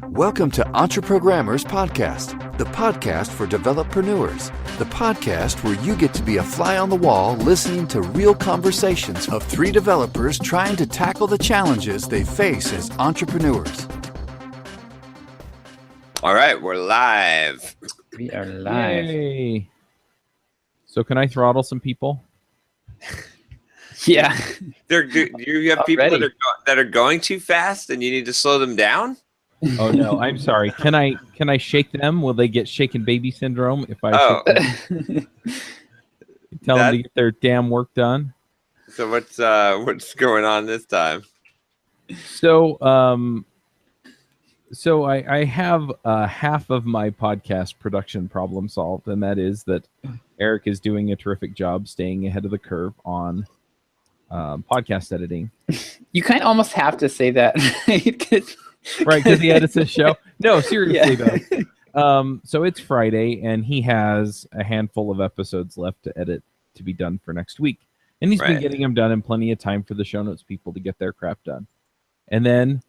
Welcome to Entrepreneur's Podcast, the podcast for developreneurs, the podcast where you get to be a fly on the wall listening to real conversations of three developers trying to tackle the challenges they face as entrepreneurs. All right, we're live. We are live. Yay. So can I throttle some people? Yeah. You have people that are going too fast and you need to slow them down? Oh no, I'm sorry. Can I shake them? Will they get shaken baby syndrome if I tell them to get their damn work done? So what's going on this time? So I have half of my podcast production problem solved, and that is that Eric is doing a terrific job staying ahead of the curve on podcast editing. You kind of almost have to say that. Right, because he edits his show. No, seriously though. So it's Friday, and he has a handful of episodes left to edit to be done for next week. And he's been getting them done in plenty of time for the show notes people to get their crap done. And then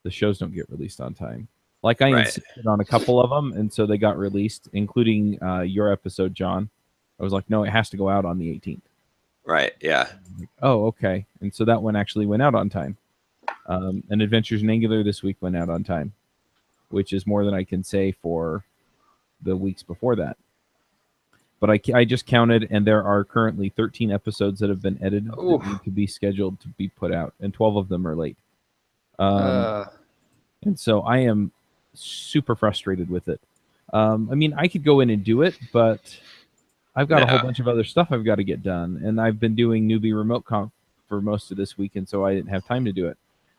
the shows don't get released on time. Like I insisted on a couple of them, and so they got released, including your episode, John. I was like, no, it has to go out on the 18th. Right, yeah. Like, oh, okay. And so that one actually went out on time. And Adventures in Angular this week went out on time, which is more than I can say for the weeks before that. But I just counted, and there are currently 13 episodes that have been edited that need to be scheduled to be put out, and 12 of them are late. And so I am super frustrated with it. I mean, I could go in and do it, but I've got a whole bunch of other stuff I've got to get done, and I've been doing newbie remote conf for most of this week, and so I didn't have time to do it.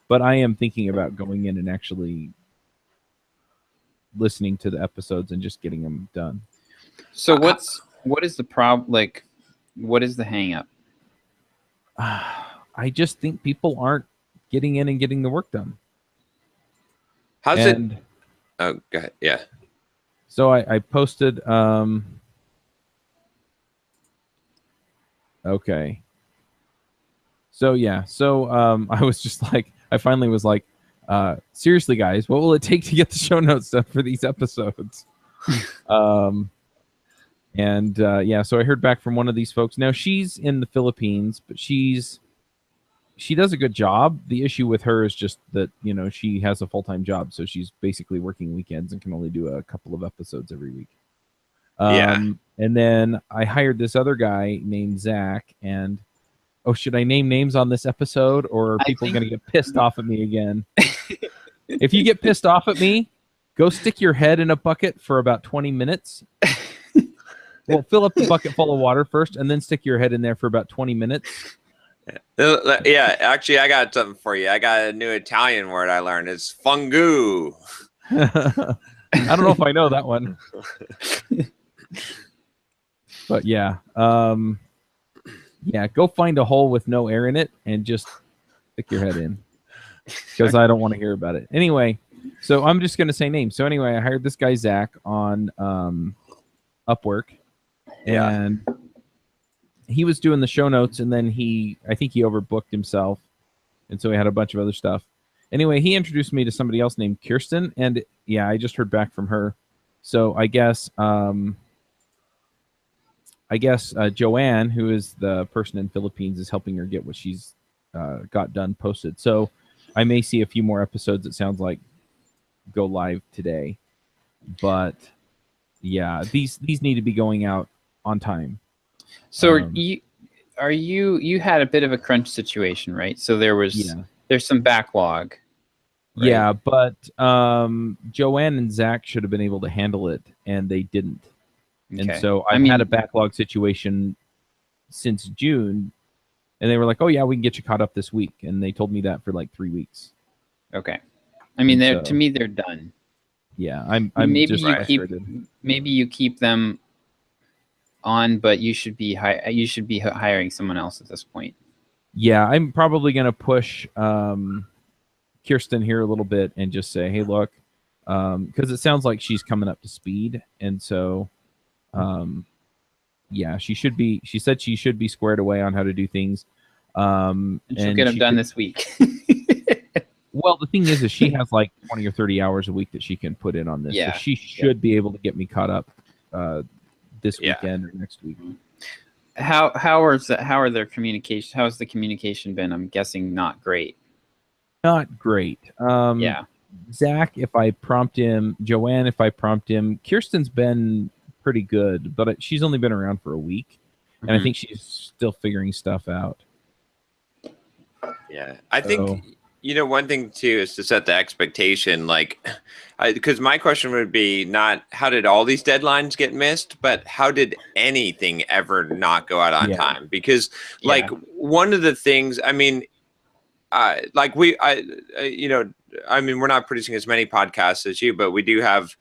But I am thinking about going in and actually listening to the episodes and just getting them done. So what is the problem? Like, what is the hang up? I just think people aren't getting in and getting the work done. How's it? Oh, go ahead. Yeah. So I posted. Okay. So yeah. So I was just like, I finally was like, seriously, guys, what will it take to get the show notes done for these episodes? So I heard back from one of these folks. Now she's in the Philippines, but she does a good job. The issue with her is just that, she has a full-time job, so she's basically working weekends and can only do a couple of episodes every week. And then I hired this other guy named Zach, and should I name names on this episode, or are people going to get pissed off at me again? If you get pissed off at me, go stick your head in a bucket for about 20 minutes. Well, fill up the bucket full of water first, and then stick your head in there for about 20 minutes. Yeah, actually, I got something for you. I got a new Italian word I learned. It's fungu. I don't know if I know that one. But yeah. Go find a hole with no air in it and just stick your head in, because I don't want to hear about it. Anyway, so I'm just going to say names. So anyway, I hired this guy, Zach, on Upwork. And he was doing the show notes, and then I think he overbooked himself, and so he had a bunch of other stuff. Anyway, he introduced me to somebody else named Kirsten, and I just heard back from her. So I guess Joanne, who is the person in Philippines, is helping her get what she's got done posted. So I may see a few more episodes, it sounds like, go live today. But yeah, these need to be going out on time. So you had a bit of a crunch situation, right? So there's some backlog. Right? Yeah, but Joanne and Zach should have been able to handle it, and they didn't. Okay. And so I've had a backlog situation since June, and they were like, "Oh yeah, we can get you caught up this week," and they told me that for like 3 weeks. Okay, I mean, to me, they're done. Yeah, I'm maybe just frustrated. Maybe you keep them on, but you should be hiring someone else at this point. Yeah, I'm probably going to push Kirsten here a little bit and just say, "Hey, look," because it sounds like she's coming up to speed, and so. She should be. She said she should be squared away on how to do things. And she'll get them done this week. Well, the thing is she has like 20 or 30 hours a week that she can put in on this. Yeah. So she should be able to get me caught up this Yeah. weekend or next week. How are their communication? How's the communication been? I'm guessing not great. Not great. Yeah. Zach, if I prompt him, Joanne, if I prompt him, Kirsten's been pretty good, but she's only been around for a week, and I think she's still figuring stuff out. Yeah, I think one thing too is to set the expectation. Like, because my question would be not how did all these deadlines get missed, but how did anything ever not go out on time? Because like one of the things, I mean, we're not producing as many podcasts as you, but we do have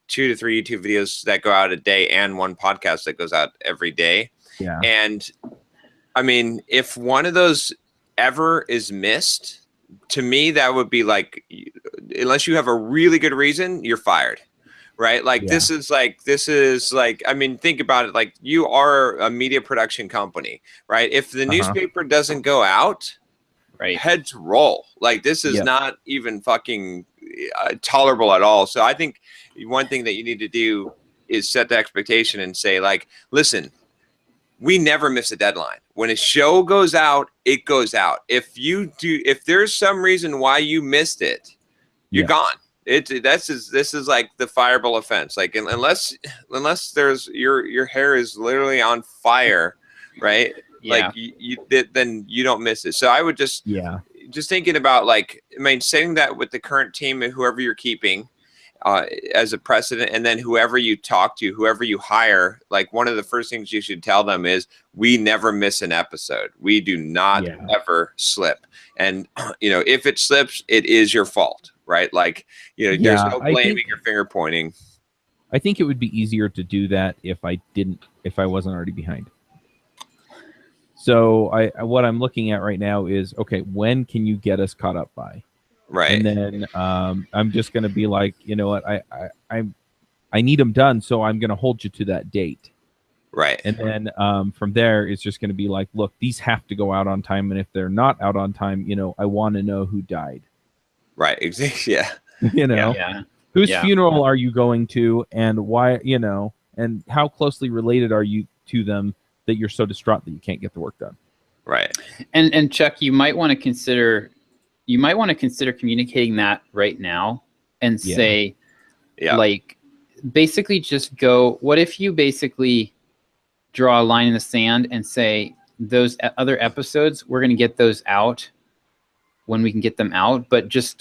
2 to 3 YouTube videos that go out a day and 1 podcast that goes out every day. Yeah. And I mean, if one of those ever is missed, to me, that would be like, unless you have a really good reason, you're fired. Right. Like this is like, I mean, think about it. Like you are a media production company, right? If the newspaper doesn't go out, heads roll. Like this is not even fucking tolerable at all. So I think one thing that you need to do is set the expectation and say like, listen, we never miss a deadline. When a show goes out, it goes out. If there's some reason why you missed it, you're gone. This is like the fireable offense. Like unless there's your hair is literally on fire, right? Like then you don't miss it. So I would just thinking about like, I mean, saying that with the current team and whoever you're keeping as a precedent, and then whoever you talk to, whoever you hire, like one of the first things you should tell them is we never miss an episode. We do not ever slip. And if it slips, it is your fault, right? Like, there's no blaming or finger pointing. I think it would be easier to do that if I wasn't already behind. So what I'm looking at right now is, okay, when can you get us caught up by? Right. And then I'm just going to be like, you know what, I need them done, so I'm going to hold you to that date. Right. And then from there, it's just going to be like, look, these have to go out on time, and if they're not out on time, I want to know who died. Right. Exactly. Yeah. Whose funeral are you going to, and why? And how closely related are you to them that you're so distraught that you can't get the work done? Right. And Chuck, you might want to consider communicating that right now and say, like, basically just go, what if you basically draw a line in the sand and say those other episodes, we're going to get those out when we can get them out, but just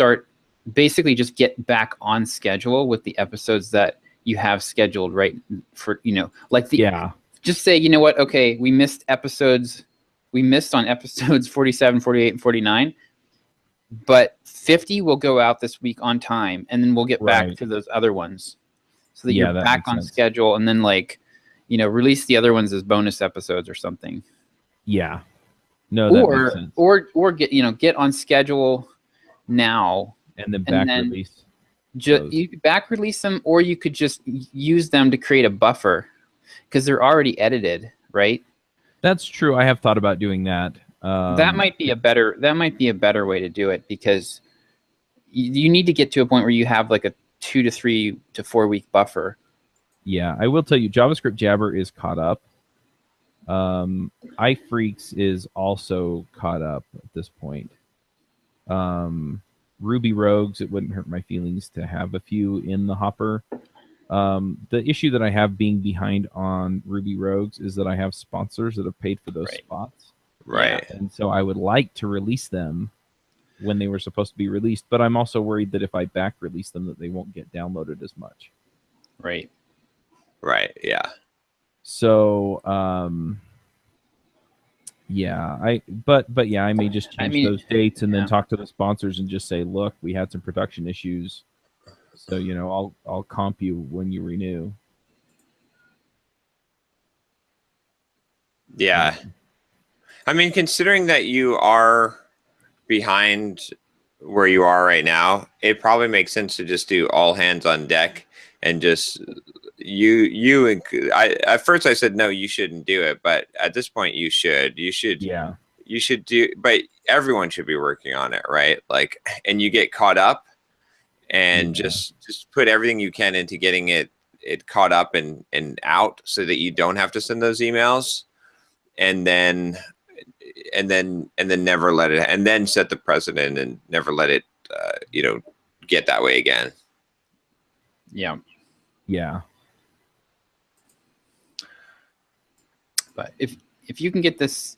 get back on schedule with the episodes that you have scheduled for, just say, you know what? Okay. We missed on episodes 47, 48, and 49. But 50 will go out this week on time, and then we'll get back to those other ones so that you're back on schedule, and then release the other ones as bonus episodes or something. Yeah. No, that makes sense. Or get on schedule now and then release. You could back release them, or you could just use them to create a buffer because they're already edited, right? That's true. I have thought about doing that. That might be a better way to do it, because you need to get to a point where you have like a 2 to 3 to 4 week buffer. Yeah, I will tell you, JavaScript Jabber is caught up. iFreaks is also caught up at this point. Ruby Rogues, it wouldn't hurt my feelings to have a few in the hopper. The issue that I have being behind on Ruby Rogues is that I have sponsors that have paid for those spots. Right. And so I would like to release them when they were supposed to be released, but I'm also worried that if I back release them, that they won't get downloaded as much. Right. Right. Yeah. So, I may just change those dates and then talk to the sponsors and just say, look, we had some production issues. So, I'll comp you when you renew. Yeah. I mean, considering that you are behind where you are right now, it probably makes sense to just do all hands on deck and just at first I said, no, you shouldn't do it. But at this point you should. you should do, but everyone should be working on it, right? Like, and you get caught up, and just put everything you can into getting it caught up and out, so that you don't have to send those emails, and then never let it, and then set the precedent and never let it, get that way again. Yeah. Yeah. But if you can get this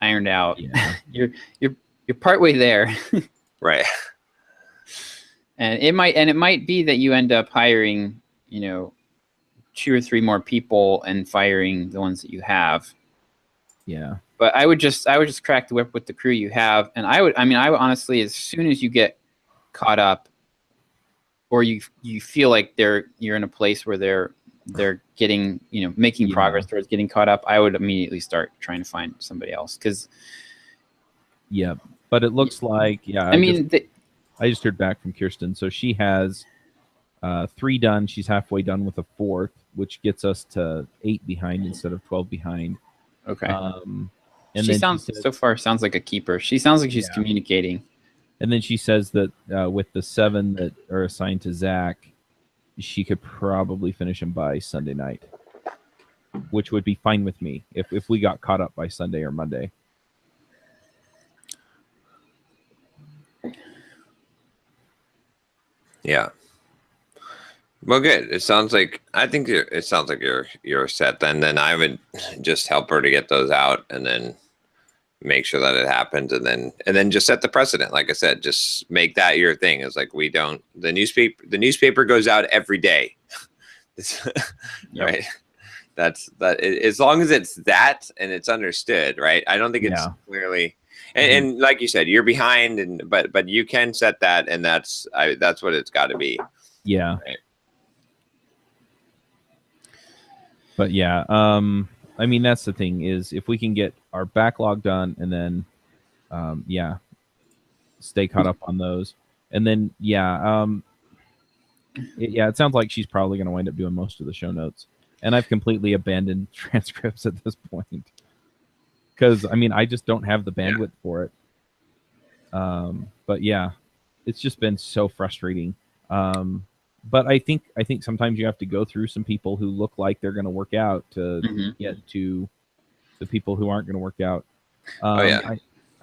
ironed out, you're partway there. Right. And it might be that you end up hiring, 2 or 3 more people and firing the ones that you have. Yeah. But I would just crack the whip with the crew you have, and I would honestly, as soon as you get caught up, or you feel like you're in a place where they're getting, making progress towards getting caught up, I would immediately start trying to find somebody else. Because but it looks like I just heard back from Kirsten, so she has 3 done. She's halfway done with a 4th, which gets us to 8 behind instead of 12 behind. Okay. And she sounds like a keeper. She sounds like she's communicating. And then she says that with the 7 that are assigned to Zach, she could probably finish him by Sunday night, which would be fine with me if we got caught up by Sunday or Monday. Yeah. Well, good. It sounds like you're set then. Then I would just help her to get those out, and then make sure that it happens, and then just set the precedent. Like I said, just make that your thing. It's like, the newspaper goes out every day. Right. That's that. As long as it's that and it's understood, right? I don't think it's clearly. And like you said, you're behind, but you can set that, and that's what it's got to be. Yeah. Right? But that's the thing, is if we can get our backlog done, and then stay caught up on those, and then it sounds like she's probably going to wind up doing most of the show notes, and I've completely abandoned transcripts at this point. Because I just don't have the bandwidth for it. But it's just been so frustrating. But I think sometimes you have to go through some people who look like they're going to work out to get to the people who aren't going to work out. I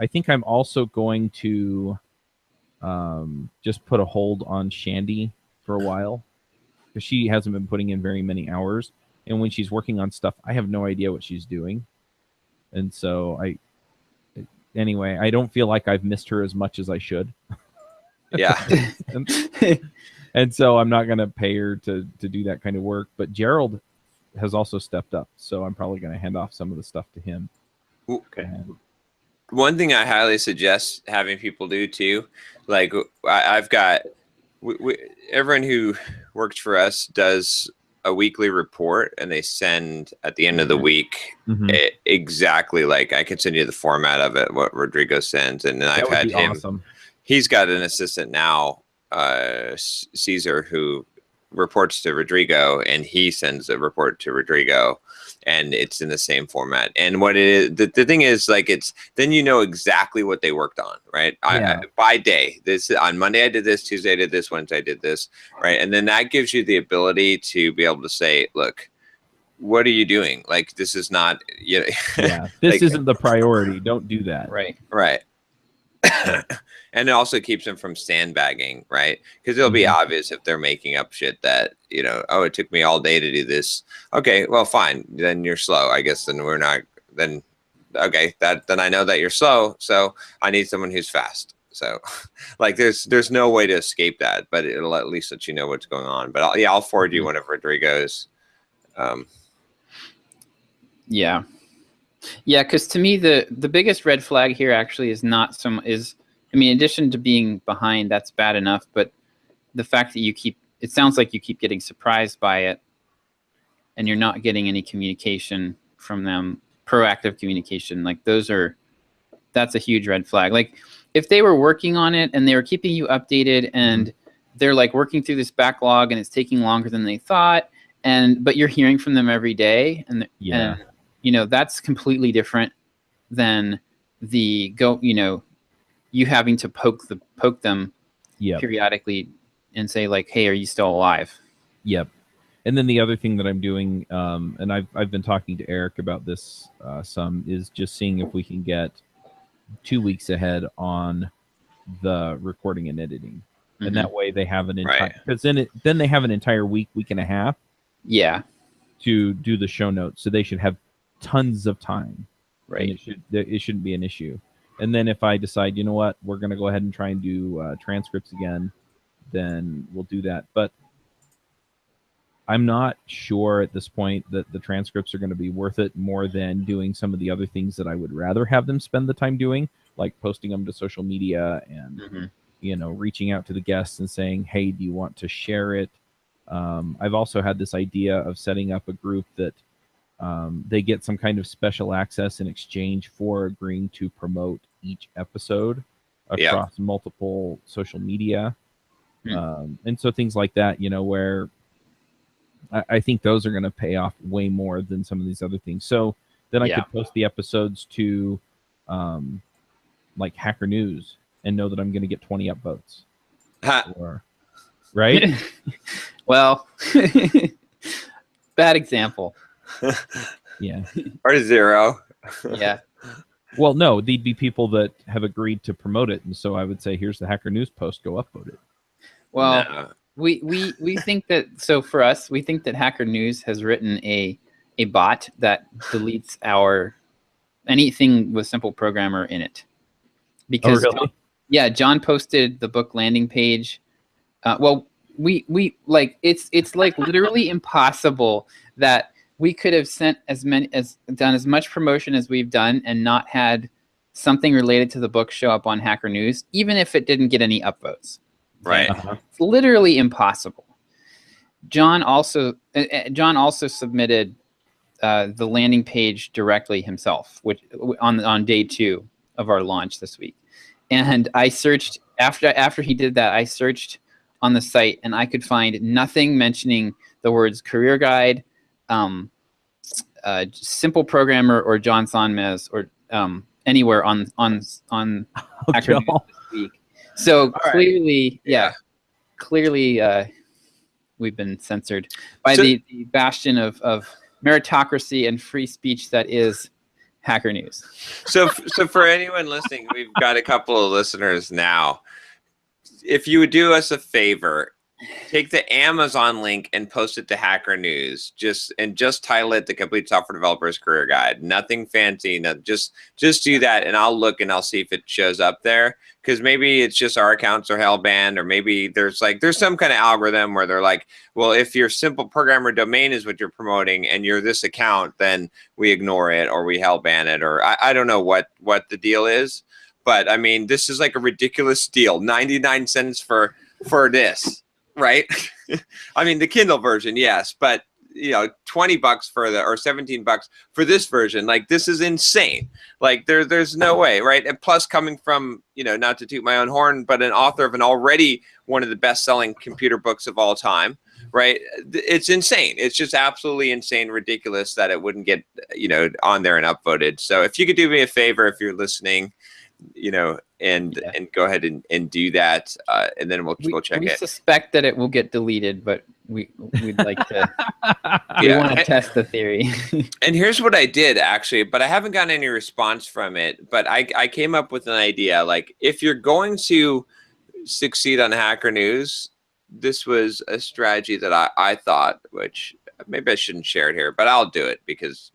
think I'm also going to just put a hold on Shandi for a while, because she hasn't been putting in very many hours, and when she's working on stuff, I have no idea what she's doing. And so I don't feel like I've missed her as much as I should. Yeah. and so I'm not going to pay her to do that kind of work. But Gerald has also stepped up, so I'm probably going to hand off some of the stuff to him. Okay. One thing I highly suggest having people do too, like I've got everyone who works for us does a weekly report, and they send at the end of the week exactly, like, I can send you the format of it, what Rodrigo sends, and then I've had him. Awesome. He's got an assistant now, Caesar, who reports to Rodrigo, and he sends a report to Rodrigo, and it's in the same format. And what it is, the thing is, like, it's then exactly what they worked on, right? By day. This on Monday I did this, Tuesday I did this, Wednesday I did this, right? And then that gives you the ability to be able to say, look, what are you doing? Like, this is not, this isn't the priority. Don't do that. Right. And it also keeps them from sandbagging, right? Because it'll be obvious if they're making up shit that, it took me all day to do this. Okay, well, fine. Then you're slow. I guess then we're not, then I know that you're slow. So I need someone who's fast. So like there's no way to escape that, but it'll at least let you know what's going on. But I'll forward you one of Rodrigo's. Yeah, because to me, the biggest red flag here actually is not in addition to being behind, that's bad enough, but the fact that it sounds like you keep getting surprised by it, and you're not getting any communication from them, proactive communication, like that's a huge red flag. Like, if they were working on it and they were keeping you updated, and they're like working through this backlog and it's taking longer than they thought, but you're hearing from them every day, and that's completely different than you having to poke them periodically and say like, hey, are you still alive? Yep. And then the other thing that I'm doing, and I've been talking to Eric about this some, is just seeing if we can get 2 weeks ahead on the recording and editing, and that way they have an entire, because then they have an entire week and a half, to do the show notes. So they should have tons of time, right? It shouldn't be an issue. And then if I decide, you know what, we're going to go ahead and try and do transcripts again, then we'll do that. But I'm not sure at this point that the transcripts are going to be worth it more than doing some of the other things that I would rather have them spend the time doing, like posting them to social media and, reaching out to the guests and saying, hey, do you want to share it? I've also had this idea of setting up a group that they get some kind of special access in exchange for agreeing to promote each episode across multiple social media. And so things like that, where I think those are going to pay off way more than some of these other things. So then I could post the episodes to like Hacker News and know that I'm going to get 20 upvotes. Right? Well, bad example. Yeah. Or 0. Yeah. Well, no, they'd be people that have agreed to promote it. And so I would say, here's the Hacker News post, go upvote it. Well, no. We think that, so for us, we think that Hacker News has written a bot that deletes anything with simple programmer in it. Because John posted the book landing page. We like it's like literally impossible that we could have done as much promotion as we've done and not had something related to the book show up on Hacker News, even if it didn't get any upvotes. Right. It's literally impossible. John also submitted the landing page directly himself, which on day 2 of our launch this week. And I searched after he did that. I searched on the site and I could find nothing mentioning the words career guide, simple programmer, or John Sonmez, or anywhere on Hacker News this week. So clearly, clearly we've been censored by the bastion of meritocracy and free speech that is Hacker News. So for anyone listening, we've got a couple of listeners now. If you would do us a favor, take the Amazon link and post it to Hacker News. Just title it "The Complete Software Developer's Career Guide." Nothing fancy. Just do that, and I'll look and I'll see if it shows up there. Because maybe it's just our accounts are hell banned, or maybe there's some kind of algorithm where they're like, well, if your simple programmer domain is what you're promoting and you're this account, then we ignore it or we hell ban it, or I don't know what the deal is. But I mean, this is like a ridiculous deal. 99 cents for this, right? I mean, the Kindle version, yes, but $20 for or $17 for this version. Like, this is insane. Like, there's no way, right? And plus, coming from, not to toot my own horn, but an author of one of the best-selling computer books of all time, right? It's insane. It's just absolutely insane, ridiculous that it wouldn't get, on there and upvoted. So if you could do me a favor, if you're listening, and go ahead and do that, and then we'll check it. We suspect that it will get deleted, but we'd like to we want to test the theory. And here's what I did, actually, but I haven't gotten any response from it. But I came up with an idea. Like, if you're going to succeed on Hacker News, this was a strategy that I thought, which maybe I shouldn't share it here, but I'll do it because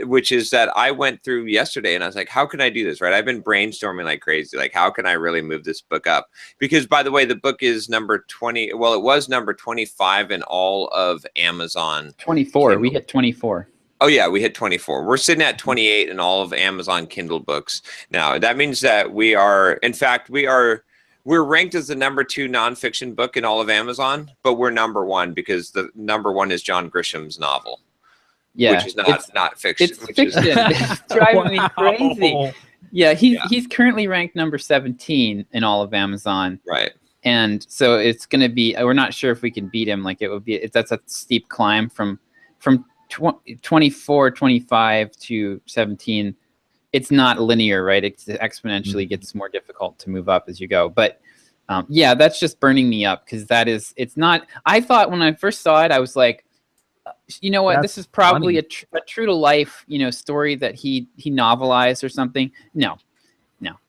which is that I went through yesterday and I was like, how can I do this, right? I've been brainstorming like crazy. Like, how can I really move this book up? Because, by the way, the book is number 20. Well, it was number 25 in all of Amazon. 24. Kindle. We hit 24. Oh, yeah, we hit 24. We're sitting at 28 in all of Amazon Kindle books. Now, that means that we're ranked as the number 2 nonfiction book in all of Amazon, but we're number 1 because the number 1 is John Grisham's novel. Yeah, which is not fiction. It's fiction. It's driving me crazy. Yeah, he's currently ranked number 17 in all of Amazon. Right. And so it's going to be, we're not sure if we can beat him. Like, it would be, that's a steep climb from 24, 25 to 17. it's not linear, right? It exponentially gets more difficult to move up as you go. But yeah, that's just burning me up because it's not. I thought when I first saw it, I was like, you know what? This is probably a true to life, story that he novelized or something. No,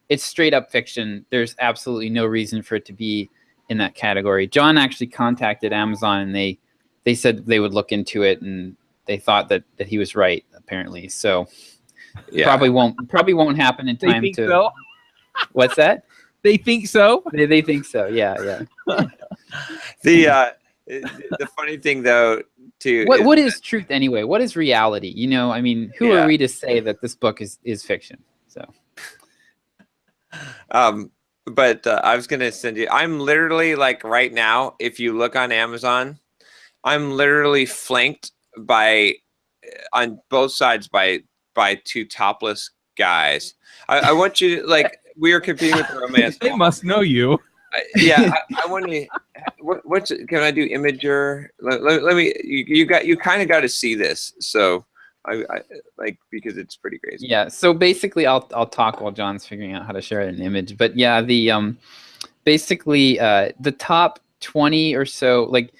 it's straight up fiction. There's absolutely no reason for it to be in that category. John actually contacted Amazon and they said they would look into it, and they thought that he was right, apparently. So yeah. probably won't happen in time to. So? What's that? They think so. They think so. Yeah. The funny thing though, too. What is truth anyway? What is reality? I mean, who are we to say that this book is fiction? So. But I was gonna send you. I'm literally like right now. If you look on Amazon, I'm literally flanked on both sides by two topless guys. I want you to, like, we are competing with romance. They must know you. I want to. What's can I do? Imager. Let me. You kind of got to see this. So. I like, because it's pretty crazy. Yeah. So basically, I'll talk while John's figuring out how to share an image. But yeah, the basically the top 20 or so, like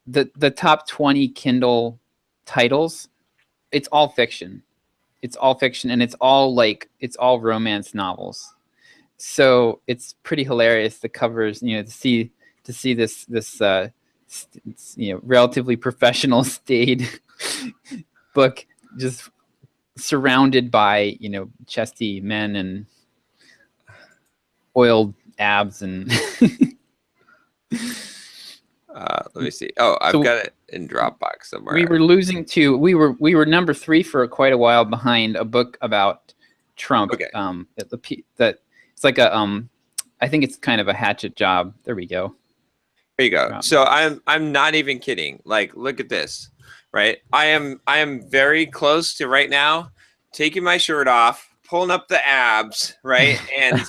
the top 20 Kindle titles, it's all fiction. It's all fiction, and it's all romance novels. So it's pretty hilarious. The covers, to see this relatively professional staid book. Just surrounded by chesty men and oiled abs and let me see. Oh, I've got it in Dropbox somewhere. We were number 3 for quite a while, behind a book about Trump. Okay. That it's like I think it's kind of a hatchet job. There we go. There you go. So I'm not even kidding. Like, look at this. Right, I am very close to right now taking my shirt off, pulling up the abs, right, and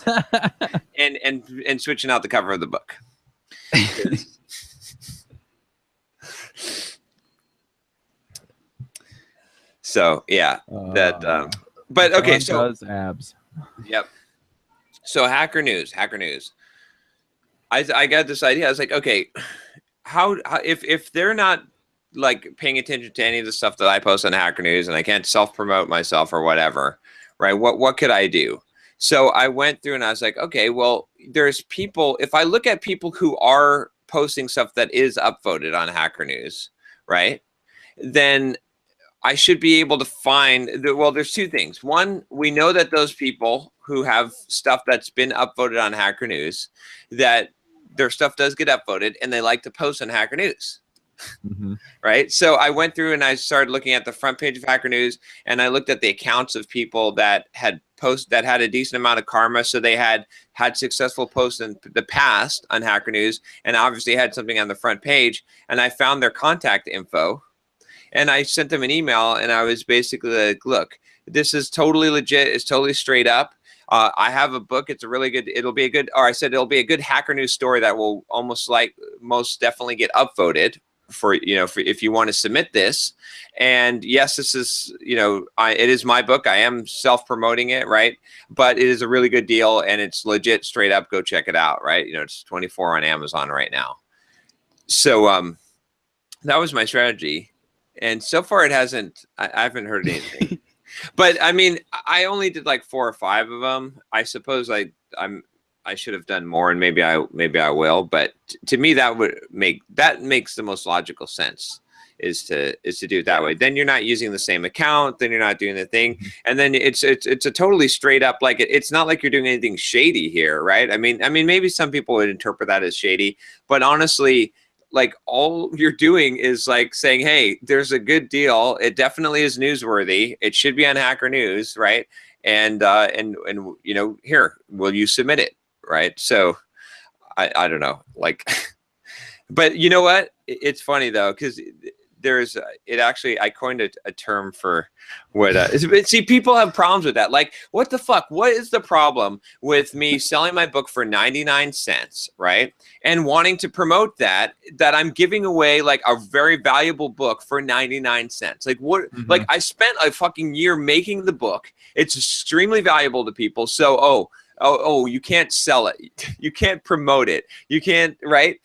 switching out the cover of the book. So yeah, but okay, so does abs. Yep. So Hacker News. I got this idea. I was like, okay, how if they're not like paying attention to any of the stuff that I post on Hacker News, and I can't self-promote myself or whatever, right? What could I do? So I went through and I was like, okay, well, there's people, if I look at people who are posting stuff that is upvoted on Hacker News, right? Then I should be able to find, well, there's two things. One, we know that those people who have stuff that's been upvoted on Hacker News, that their stuff does get upvoted and they like to post on Hacker News. Mm-hmm. Right. So I went through and I started looking at the front page of Hacker News, and I looked at the accounts of people that had a decent amount of karma. So they had successful posts in the past on Hacker News, and obviously had something on the front page. And I found their contact info, and I sent them an email, and I was basically like, look, this is totally legit. It's totally straight up. I have a book. It'll be a good Hacker News story that will most definitely get upvoted for if you want to submit this. And yes, this is, it is my book. I am self-promoting it, right? But it is a really good deal, and it's legit, straight up. Go check it out, right? It's 24 on Amazon right now. So that was my strategy, and so far I haven't heard anything. But I mean, I only did like 4 or 5 of them. I suppose I should have done more, and maybe I will. But to me, that makes the most logical sense, is to do it that way. Then you're not using the same account. Then you're not doing the thing, and then it's a totally straight up, like, it's not like you're doing anything shady here, right? I mean, maybe some people would interpret that as shady, but honestly, like, all you're doing is like saying, hey, there's a good deal. It definitely is newsworthy. It should be on Hacker News, right? And here, will you submit it? Right. So I don't know, like, but you know what? It's funny though, because I coined a term for what see, people have problems with that. Like, what the fuck? What is the problem with me selling my book for 99 cents, right? And wanting to promote that I'm giving away like a very valuable book for 99 cents. Like, what? Like, I spent a fucking year making the book. It's extremely valuable to people. So, you can't sell it. You can't promote it. You can't, right?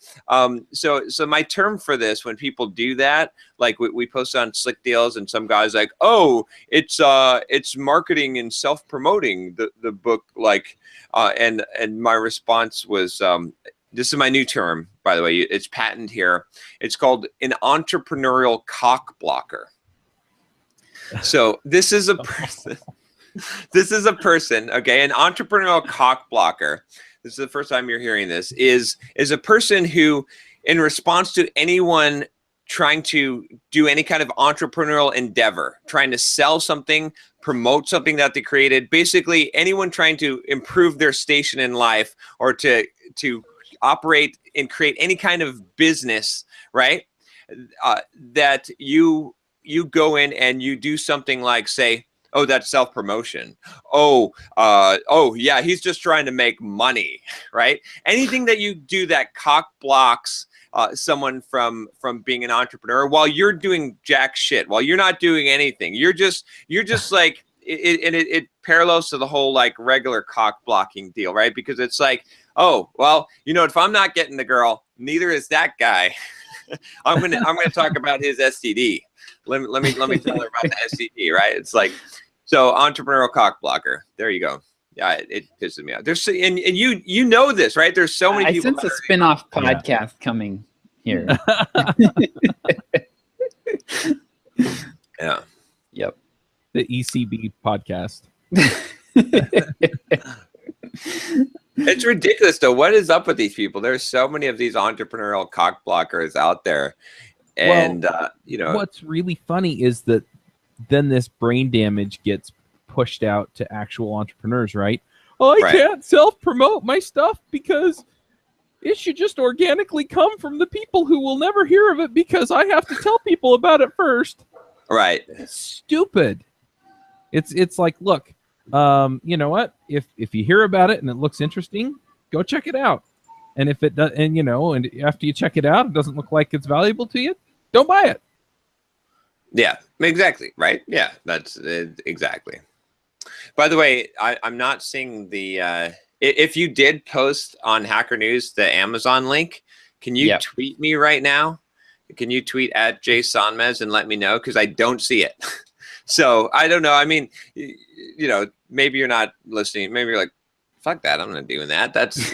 So my term for this, when people do that, like we post on Slick Deals, and some guys like, oh, it's marketing and self-promoting the book, like, and my response was, this is my new term, by the way. It's patent here. It's called an entrepreneurial cock blocker. So this is a person. This is a person, okay, an entrepreneurial cock blocker. This is the first time you're hearing this. Is a person who, in response to anyone trying to do any kind of entrepreneurial endeavor, trying to sell something, promote something that they created, basically anyone trying to improve their station in life, or to operate and create any kind of business, right? That you go in and you do something like, say, oh, that's self-promotion. Oh, yeah, he's just trying to make money, right? Anything that you do that cock blocks someone from being an entrepreneur while you're doing jack shit, while you're not doing anything. You're just like, it parallels to the whole like regular cock blocking deal, right? Because it's like, oh, well, if I'm not getting the girl, neither is that guy. I'm gonna talk about his STD. Let me tell her about the STD, right? It's like, so entrepreneurial cock blocker. There you go. Yeah, it pisses me off. There's and you know this, right? There's so many people. I sense a spin-off podcast coming here. Yeah. Yep. The ECB podcast. It's ridiculous, though. What is up with these people? There's so many of these entrepreneurial cock blockers out there. And, what's really funny is that then this brain damage gets pushed out to actual entrepreneurs, right? Oh, I can't self-promote my stuff because it should just organically come from the people who will never hear of it because I have to tell people about it first. Right. It's stupid. It's like, look, you know what? If you hear about it and it looks interesting, go check it out. And if it does, and after you check it out, it doesn't look like it's valuable to you, don't buy it. Yeah, exactly. Right. Yeah, that's exactly. By the way, I'm not seeing the, if you did post on Hacker News, the Amazon link, can you tweet me right now? Can you tweet at Jay Sonmez and let me know? Cause I don't see it. So I don't know. I mean, maybe you're not listening. Maybe you're like, fuck that. I'm not doing that. That's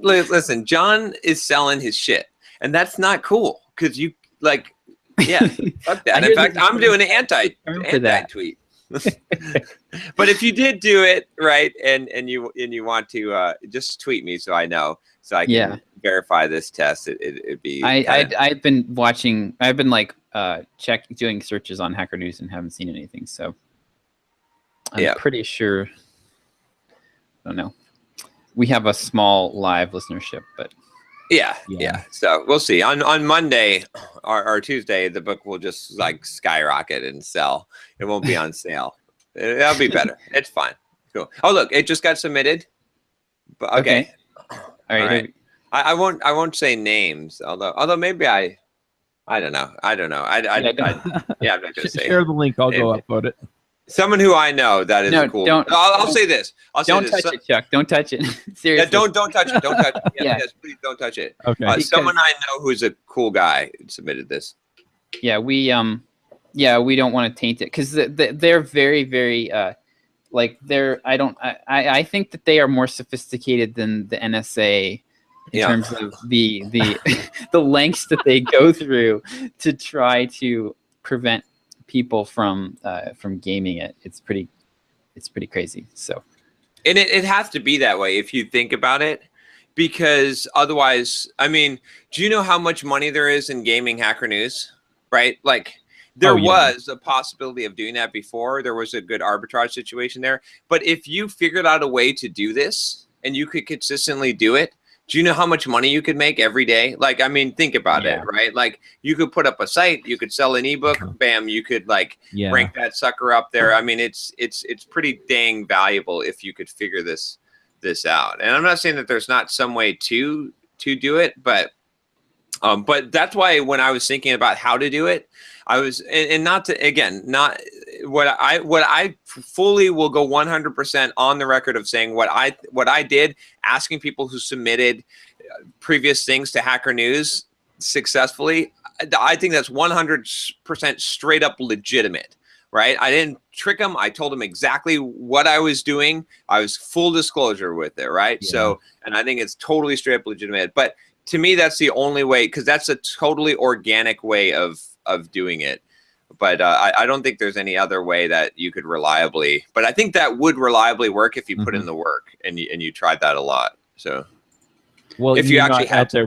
listen, John is selling his shit and that's not cool. Cause you like, yeah, fuck that. In fact, I'm doing an anti-tweet. But if you did do it right, and you want to just tweet me so I know, so I can verify this test. It'd be. I've been watching. I've been like doing searches on Hacker News and haven't seen anything. So I'm pretty sure. I don't know. We have a small live listenership, but. Yeah. So we'll see. On Monday or Tuesday, the book will just like skyrocket and sell. It won't be on sale. That'll be better. It's fine. Cool. Oh, look, it just got submitted. But, okay. All right. I won't say names. Although maybe I don't know. I'm not gonna say. Share the link. I'll go upload it. Someone who I know that is cool. I'll say this. Don't touch it, Chuck. Don't touch it. Seriously. Yeah, don't touch it. Don't touch it. Yes, please don't touch it. Okay. Someone I know who's a cool guy submitted this. Yeah, we don't want to taint it because they're very, very I think that they are more sophisticated than the NSA in terms of the the lengths that they go through to try to prevent people from gaming it. It's pretty crazy. So, and it has to be that way if you think about it, because otherwise, I mean, do you know how much money there is in gaming Hacker News? Right? Like there was a possibility of doing that before. There was a good arbitrage situation there. But if you figured out a way to do this and you could consistently do it, Do you know how much money you could make every day? Like, I mean, think about it, right? Like, you could put up a site, you could sell an ebook, bam, you could like rank that sucker up there. I mean, it's pretty dang valuable if you could figure this out. And I'm not saying that there's not some way to do it, but that's why when I was thinking about how to do it, I was, and not to, again, not what I fully will go 100% on the record of saying what I did, asking people who submitted previous things to Hacker News successfully. I think that's 100% straight up legitimate, right? I didn't trick them. I told them exactly what I was doing. I was full disclosure with it, right? Yeah. So, and I think it's totally straight up legitimate. But to me, that's the only way, because that's a totally organic way of doing it. But I don't think there's any other way that you could reliably. But I think that would reliably work if you put in the work and you tried that a lot. So, well, if you actually had out there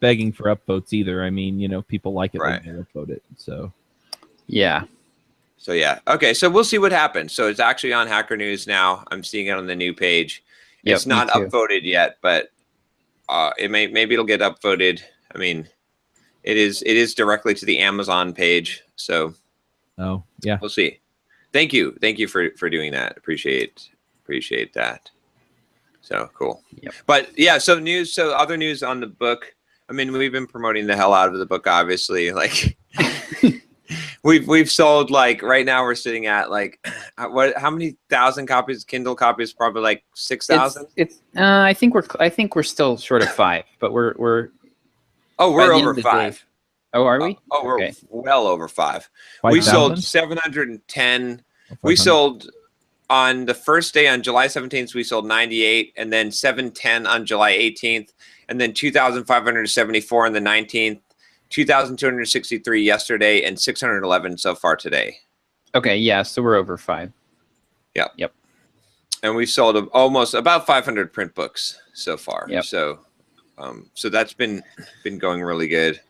begging for upvotes either. I mean, people like it when they upvote it. So, yeah. So yeah, okay. So we'll see what happens. So it's actually on Hacker News now. I'm seeing it on the new page. It's not upvoted yet, but maybe it'll get upvoted. I mean, it is directly to the Amazon page. So, we'll see. Thank you for doing that. Appreciate that. So cool. Yep. But yeah, so other news on the book. I mean, we've been promoting the hell out of the book, obviously. Like, we've sold, like, right now we're sitting at like how many thousand copies? Kindle copies, probably like 6,000. I think we're still short of 5, but we're over 5. Oh, are we? We're well over 5. 5, we sold 710. We sold on the first day on July 17th. We sold 98, and then 710 on July 18th, and then 2,574 on the 19th. 2,263 yesterday, and 611 so far today. Okay, yeah, so we're over 5. Yep. And we've sold almost about 500 print books so far. Yep. So, so that's been going really good.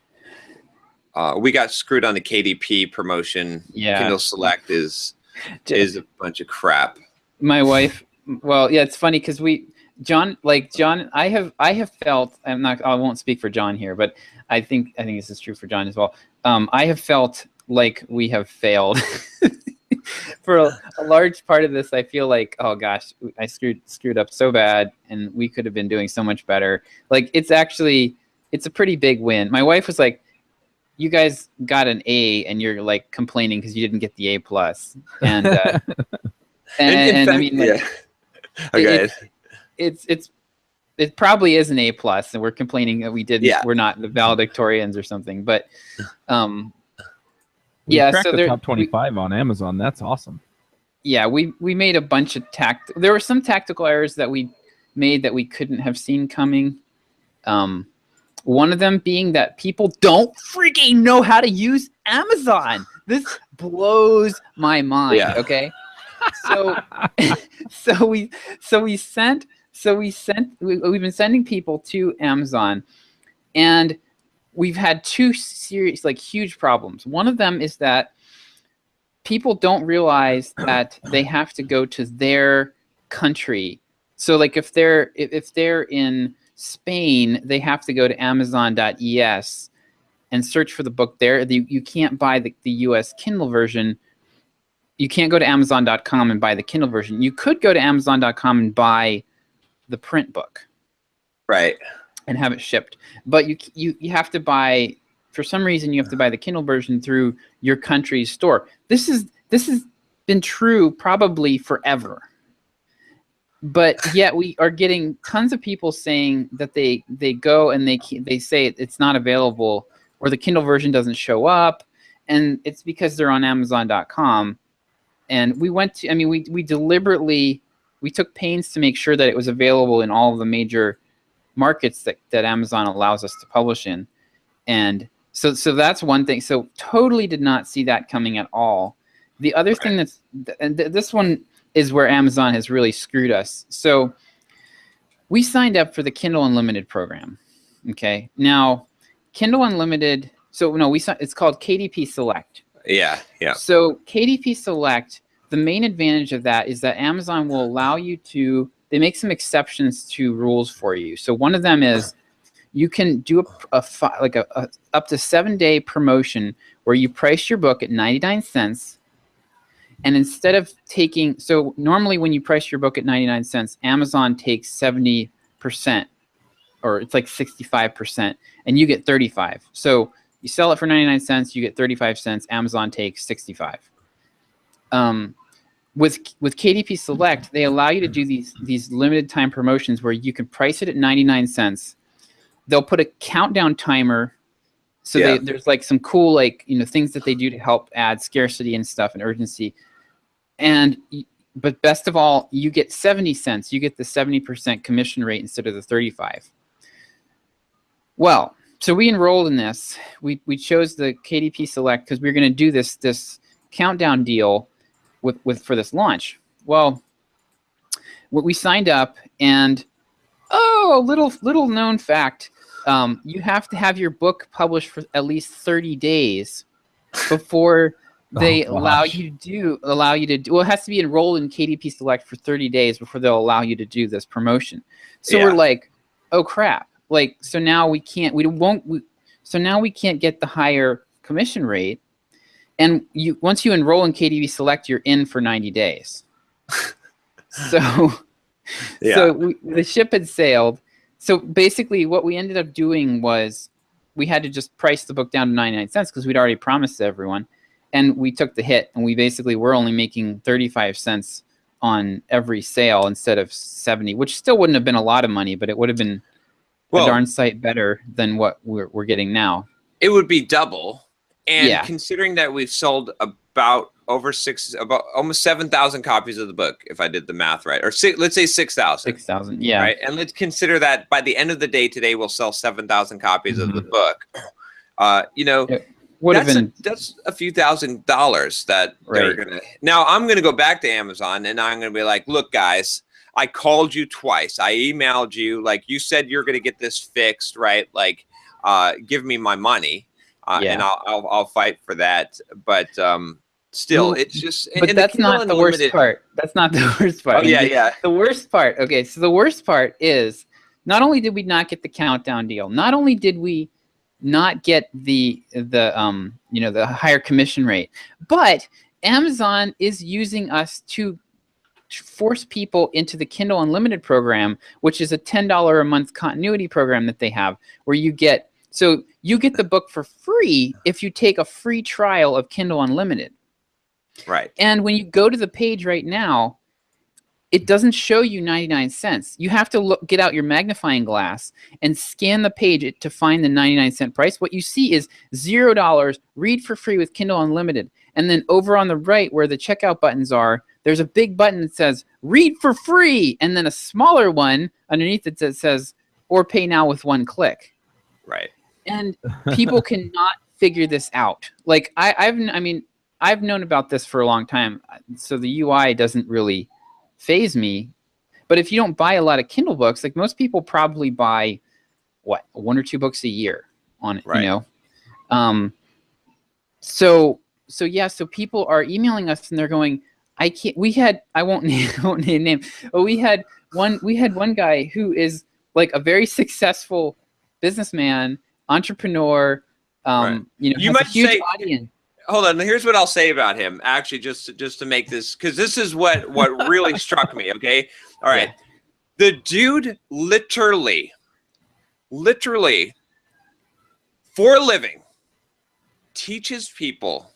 We got screwed on the KDP promotion. Yeah. Kindle Select is a bunch of crap. My wife. Well, yeah, it's funny because John, I have felt. I won't speak for John here, but I think this is true for John as well. I have felt like we have failed for a large part of this. I feel like, oh gosh, I screwed up so bad, and we could have been doing so much better. Like, it's a pretty big win. My wife was like, "You guys got an A, and you're like complaining because you didn't get the A+." And and I mean, like, okay. It probably is an A+, and we're complaining that we didn't. Yeah. We're not the valedictorians or something, but we cracked the top 25 on Amazon. That's awesome. Yeah, we made a bunch of there were some tactical errors that we made that we couldn't have seen coming. One of them being that people don't freaking know how to use Amazon. This blows my mind. Yeah. Okay, we've been sending people to Amazon, and we've had 2 serious, like, huge problems. One of them is that people don't realize that they have to go to their country. So, like, if they're in Spain, they have to go to Amazon.es and search for the book there. You can't buy the US Kindle version. You can't go to Amazon.com and buy the Kindle version. You could go to Amazon.com and buy the print book, right, and have it shipped, but you have to buy, for some reason you have to buy the Kindle version through your country's store. This has been true probably forever, but yet we are getting tons of people saying that they go and they say it's not available, or the Kindle version doesn't show up, and it's because they're on Amazon.com. And we deliberately, we took pains to make sure that it was available in all of the major markets that Amazon allows us to publish in. And so that's one thing. So totally did not see that coming at all. The other thing this one is where Amazon has really screwed us. So we signed up for the Kindle Unlimited program. Okay. Now, Kindle Unlimited, it's called KDP Select. Yeah. So KDP Select, the main advantage of that is that Amazon will allow you to they make some exceptions to rules for you. So one of them is you can do a up to 7-day promotion where you price your book at 99 cents. And instead of taking, so normally when you price your book at 99 cents, Amazon takes 70%, or it's like 65%, and you get 35. So you sell it for 99 cents, you get 35 cents, Amazon takes 65. With KDP Select, they allow you to do these limited time promotions where you can price it at 99 cents. They'll put a countdown timer. So there's like some cool, like, things that they do to help add scarcity and stuff and urgency. But best of all, you get 70 cents. You get the 70% commission rate instead of the 35. Well, so we enrolled in this. We chose the KDP Select because we were going to do this countdown deal for this launch. Well, we signed up, and little known fact, you have to have your book published for at least 30 days before they allow you to do. Well, it has to be enrolled in KDP Select for 30 days before they'll allow you to do this promotion. So we're like, oh crap! Like, so now we can't. So now we can't get the higher commission rate. And once you enroll in KDP Select, you're in for 90 days. So the ship had sailed. So basically, what we ended up doing was we had to just price the book down to 99 cents because we'd already promised to everyone. And we took the hit, and we basically were only making 35 cents on every sale instead of 70, which still wouldn't have been a lot of money, but it would have been a darn sight better than what we're getting now. It would be double. And considering that we've sold about almost 7,000 copies of the book, if I did the math right, or let's say 6,000. 6,000, yeah. Right, and let's consider that by the end of the day today, we'll sell 7,000 copies of the book. That's a few $1,000s that they're gonna. Now I'm gonna go back to Amazon and I'm gonna be like, look, guys, I called you twice. I emailed you, like you said you're gonna get this fixed, right? Like, give me my money, and I'll fight for that. But still, it's just. But that's not the worst part. That's not the worst part. Oh yeah. The worst part. Okay, so the worst part is not only did we not get the countdown deal, not only did we not get the higher commission rate, but Amazon is using us to force people into the Kindle Unlimited program, which is a $10 a month continuity program that they have, where you get the book for free if you take a free trial of Kindle Unlimited. Right. And when you go to the page right now, it doesn't show you 99 cents. You have to get out your magnifying glass and scan the page to find the 99-cent price. What you see is $0, read for free with Kindle Unlimited. And then over on the right where the checkout buttons are, there's a big button that says read for free. And then a smaller one underneath it that says or pay now with one click. Right. And people cannot figure this out. Like I've known about this for a long time. So the UI doesn't really phase me, but if you don't buy a lot of Kindle books, like most people probably buy 1 or 2 books a year on it, right. So people are emailing us and they're going, I won't name name, but we had one guy who is like a very successful businessman, entrepreneur, you might say, audience. Hold on. Here's what I'll say about him. Actually, just to make this, because this is what really struck me. Okay. All right. Yeah. The dude literally, for a living, teaches people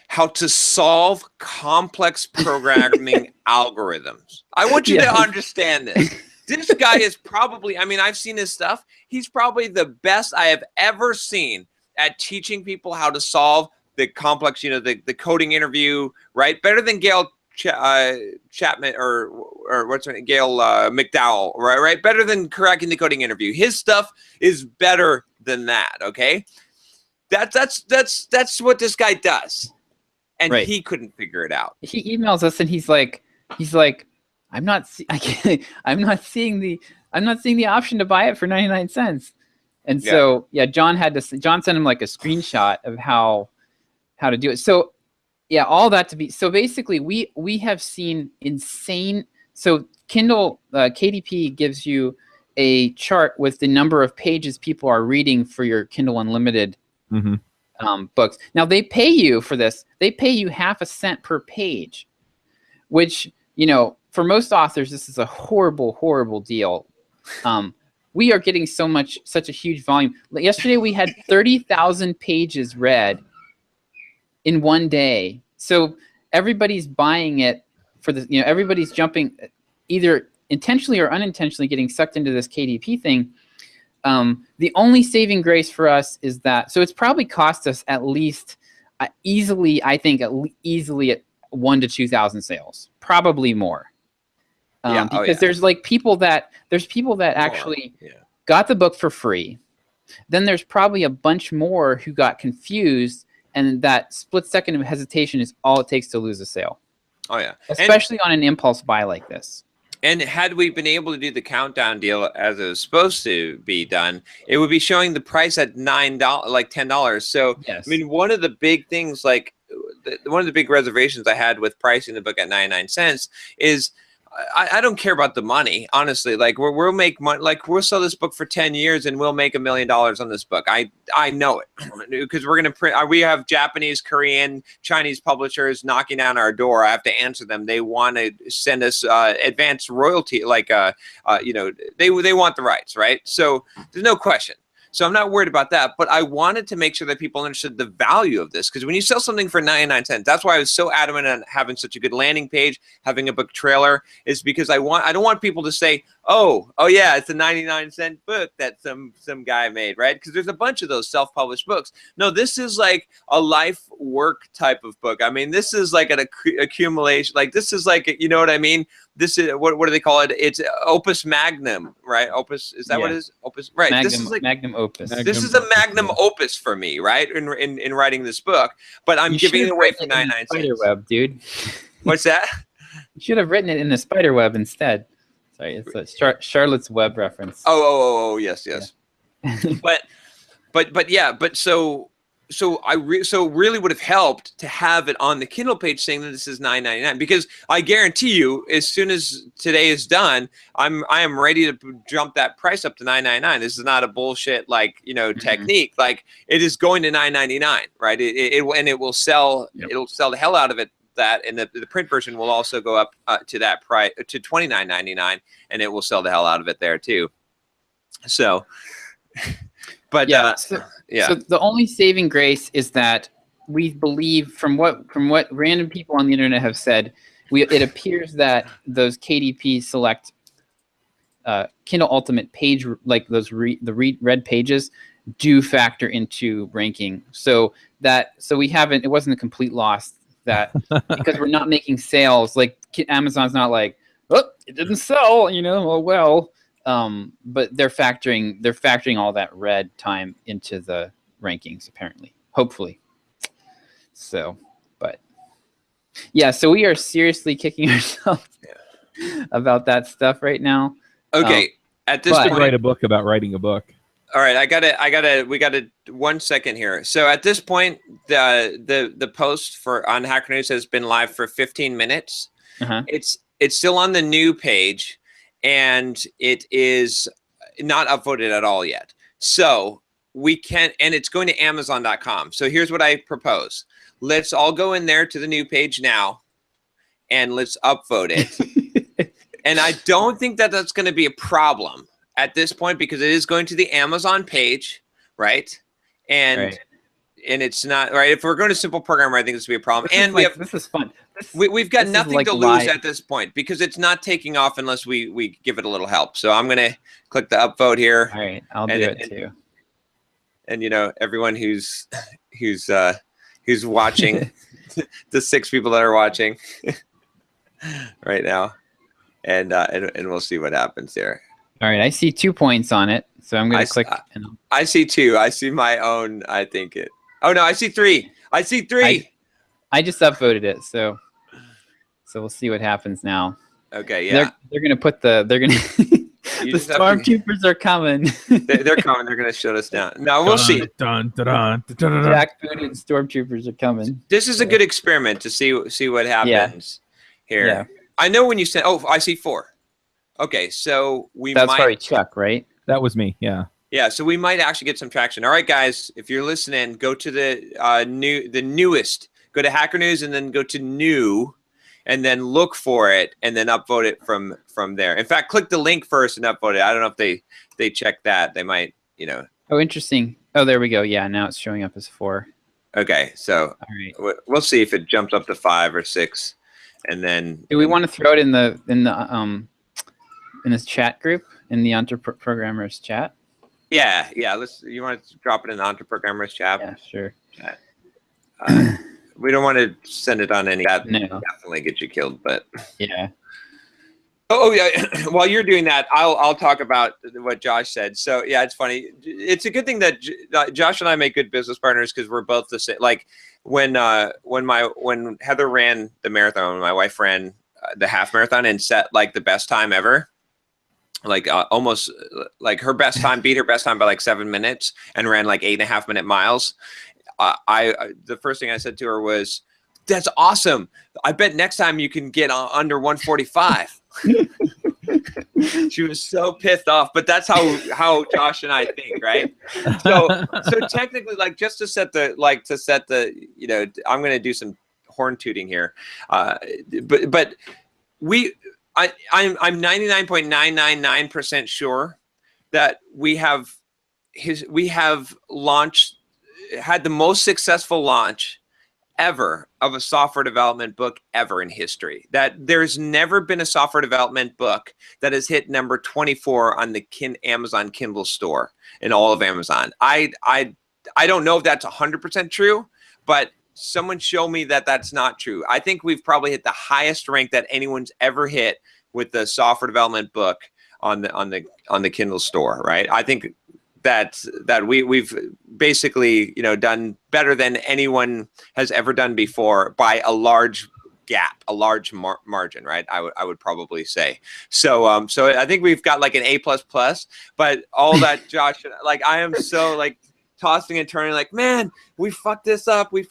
how to solve complex programming algorithms. I want you to understand this. This guy is probably, I've seen his stuff. He's probably the best I have ever seen at teaching people how to solve the complex, the coding interview, right? Better than Gail Chapman or what's her name? Gail McDowell, right? Better than cracking the coding interview. His stuff is better than that. Okay, that's what this guy does, and he couldn't figure it out. He emails us and he's like, I'm not seeing the option to buy it for 99 cents. And so John sent him like a screenshot of how to do it. So all that to be, so basically we have seen insane, so Kindle KDP gives you a chart with the number of pages people are reading for your Kindle Unlimited books. Now they pay you for this. They pay you 0.5 cent per page, which, you know, for most authors, this is a horrible, horrible deal. We are getting such a huge volume. Yesterday we had 30,000 pages read in one day. So everybody's buying it for the, you know, everybody's jumping, either intentionally or unintentionally getting sucked into this KDP thing. The only saving grace for us is that, so it's probably cost us at least easily, I think, easily at 1,000 to 2,000 sales, probably more. Because there's like people that actually got the book for free. Then there's probably a bunch more who got confused, and that split second of hesitation is all it takes to lose a sale. Oh yeah, especially on an impulse buy like this. And had we been able to do the countdown deal as it was supposed to be done, it would be showing the price at $9, like $10. So yes. I mean, one of the big things, like one of the big reservations I had with pricing the book at 99 cents is I don't care about the money, honestly. Like we'll make money, like we'll sell this book for 10 years and we'll make $1 million on this book. I know it because we're going to print. We have Japanese, Korean, Chinese publishers knocking down our door. I have to answer them. They want to send us advanced royalty, like you know, they want the rights, right? So there's no question. So I'm not worried about that, but I wanted to make sure that people understood the value of this, because when you sell something for 99 cents, that's why I was so adamant on having such a good landing page, having a book trailer, is because I don't want people to say, oh yeah, it's a 99-cent book that some guy made, right? Because there's a bunch of those self-published books. No, this is like a life work type of book. I mean, this is like an accumulation. Like this is like, you know what I mean? This is what do they call it? It's opus magnum, right? Opus, is that what it is? Opus, right? Magnum, this is like magnum opus. This is a magnum opus for me, right? In writing this book, but I'm giving it away for 99 cents. Spiderweb, dude. What's that? You should have written it in the spiderweb instead. Sorry, it's a Charlotte's Web reference. Oh, yes. Yeah. but yeah, but so really would have helped to have it on the Kindle page saying that this is $9.99, because I guarantee you, as soon as today is done, I am ready to jump that price up to $9.99. This is not a bullshit, like, you know, technique. Like, it is going to $9.99, right? It will sell. Yep. It'll sell the hell out of it. That, and the print version will also go up to that price, to $29.99, and it will sell the hell out of it there too. So, but So the only saving grace is that we believe, from what random people on the internet have said, it appears that those KDP Select Kindle Ultimate page, like those red pages, do factor into ranking. So we haven't. It wasn't a complete loss. That because we're not making sales, like Amazon's not like, oh, it didn't sell, you know, oh well. But they're factoring all that red time into the rankings, apparently, hopefully. So, but yeah, so we are seriously kicking ourselves about that stuff right now. Okay, at this point, write a book about writing a book. All right, we got 1 second here. So at this point, the post on Hacker News has been live for 15 minutes. It's still on the new page, and it is not upvoted at all yet. So we can, and it's going to Amazon.com. So here's what I propose. Let's all go in there to the new page now, and let's upvote it. And I don't think that that's going to be a problem at this point, because it is going to the Amazon page, right? And it's not right. If we're going to simple programmer, I think this would be a problem. This is fun. We've got nothing to lose at this point, because it's not taking off unless we give it a little help. So I'm going to click the upvote here. All right, I'll do it too. And you know, everyone who's watching, the 6 people that are watching right now, and we'll see what happens here. All right, I see 2 points on it, so I'm going to click. I see 2. I see my own. I think it. Oh no, I see 3. I see 3. I just upvoted it, so we'll see what happens now. Okay, yeah. They're going to put the stormtroopers are coming. They're coming. They're going to shut us down. No, we'll see. Jackbooted stormtroopers are coming. This is a good experiment to see what happens here. Yeah. I know when you said, I see 4. Okay, so That's probably Chuck, right? That was me. Yeah. Yeah, so we might actually get some traction. All right, guys, if you're listening, go to the newest. Go to Hacker News and then go to new, and then look for it, and then upvote it from there. In fact, click the link first and upvote it. I don't know if they check that. They might, you know. Oh, interesting. Oh, there we go. Yeah, now it's showing up as 4. Okay, so all right. We'll see if it jumps up to 5 or 6, and then. Do we want to throw it in this chat group, in the Entreprogrammers chat? Yeah. You want to drop it in the Entreprogrammers chat? Yeah, sure. We don't want to send it on any. That No. definitely get you killed, but. Yeah. Oh yeah. While you're doing that, I'll talk about what Josh said. So yeah, it's funny. It's a good thing that Josh and I make good business partners because we're both the same. Like when Heather ran the marathon, my wife ran the half marathon and set like the best time ever. Like almost like her best time beat her best time by like 7 minutes and ran like 8.5 minute miles. The first thing I said to her was, "That's awesome. I bet next time you can get under 145." She was so pissed off, but that's how Josh and I think, right? So technically, like just to set the you know, I'm going to do some horn tooting here, but I'm 99.999% sure that we have had the most successful launch ever of a software development book ever in history. That there's never been a software development book that has hit number 24 on the Amazon Kindle store in all of Amazon. I don't know if that's 100% true, but someone show me that that's not true. I think we've probably hit the highest rank that anyone's ever hit with the software development book on the Kindle store, right? I think that we've basically, you know, done better than anyone has ever done before by a large gap, a large margin, right? I would probably say. So I think we've got like an A++, but all that, Josh, like I am so like tossing and turning like, man, we fucked this up, right?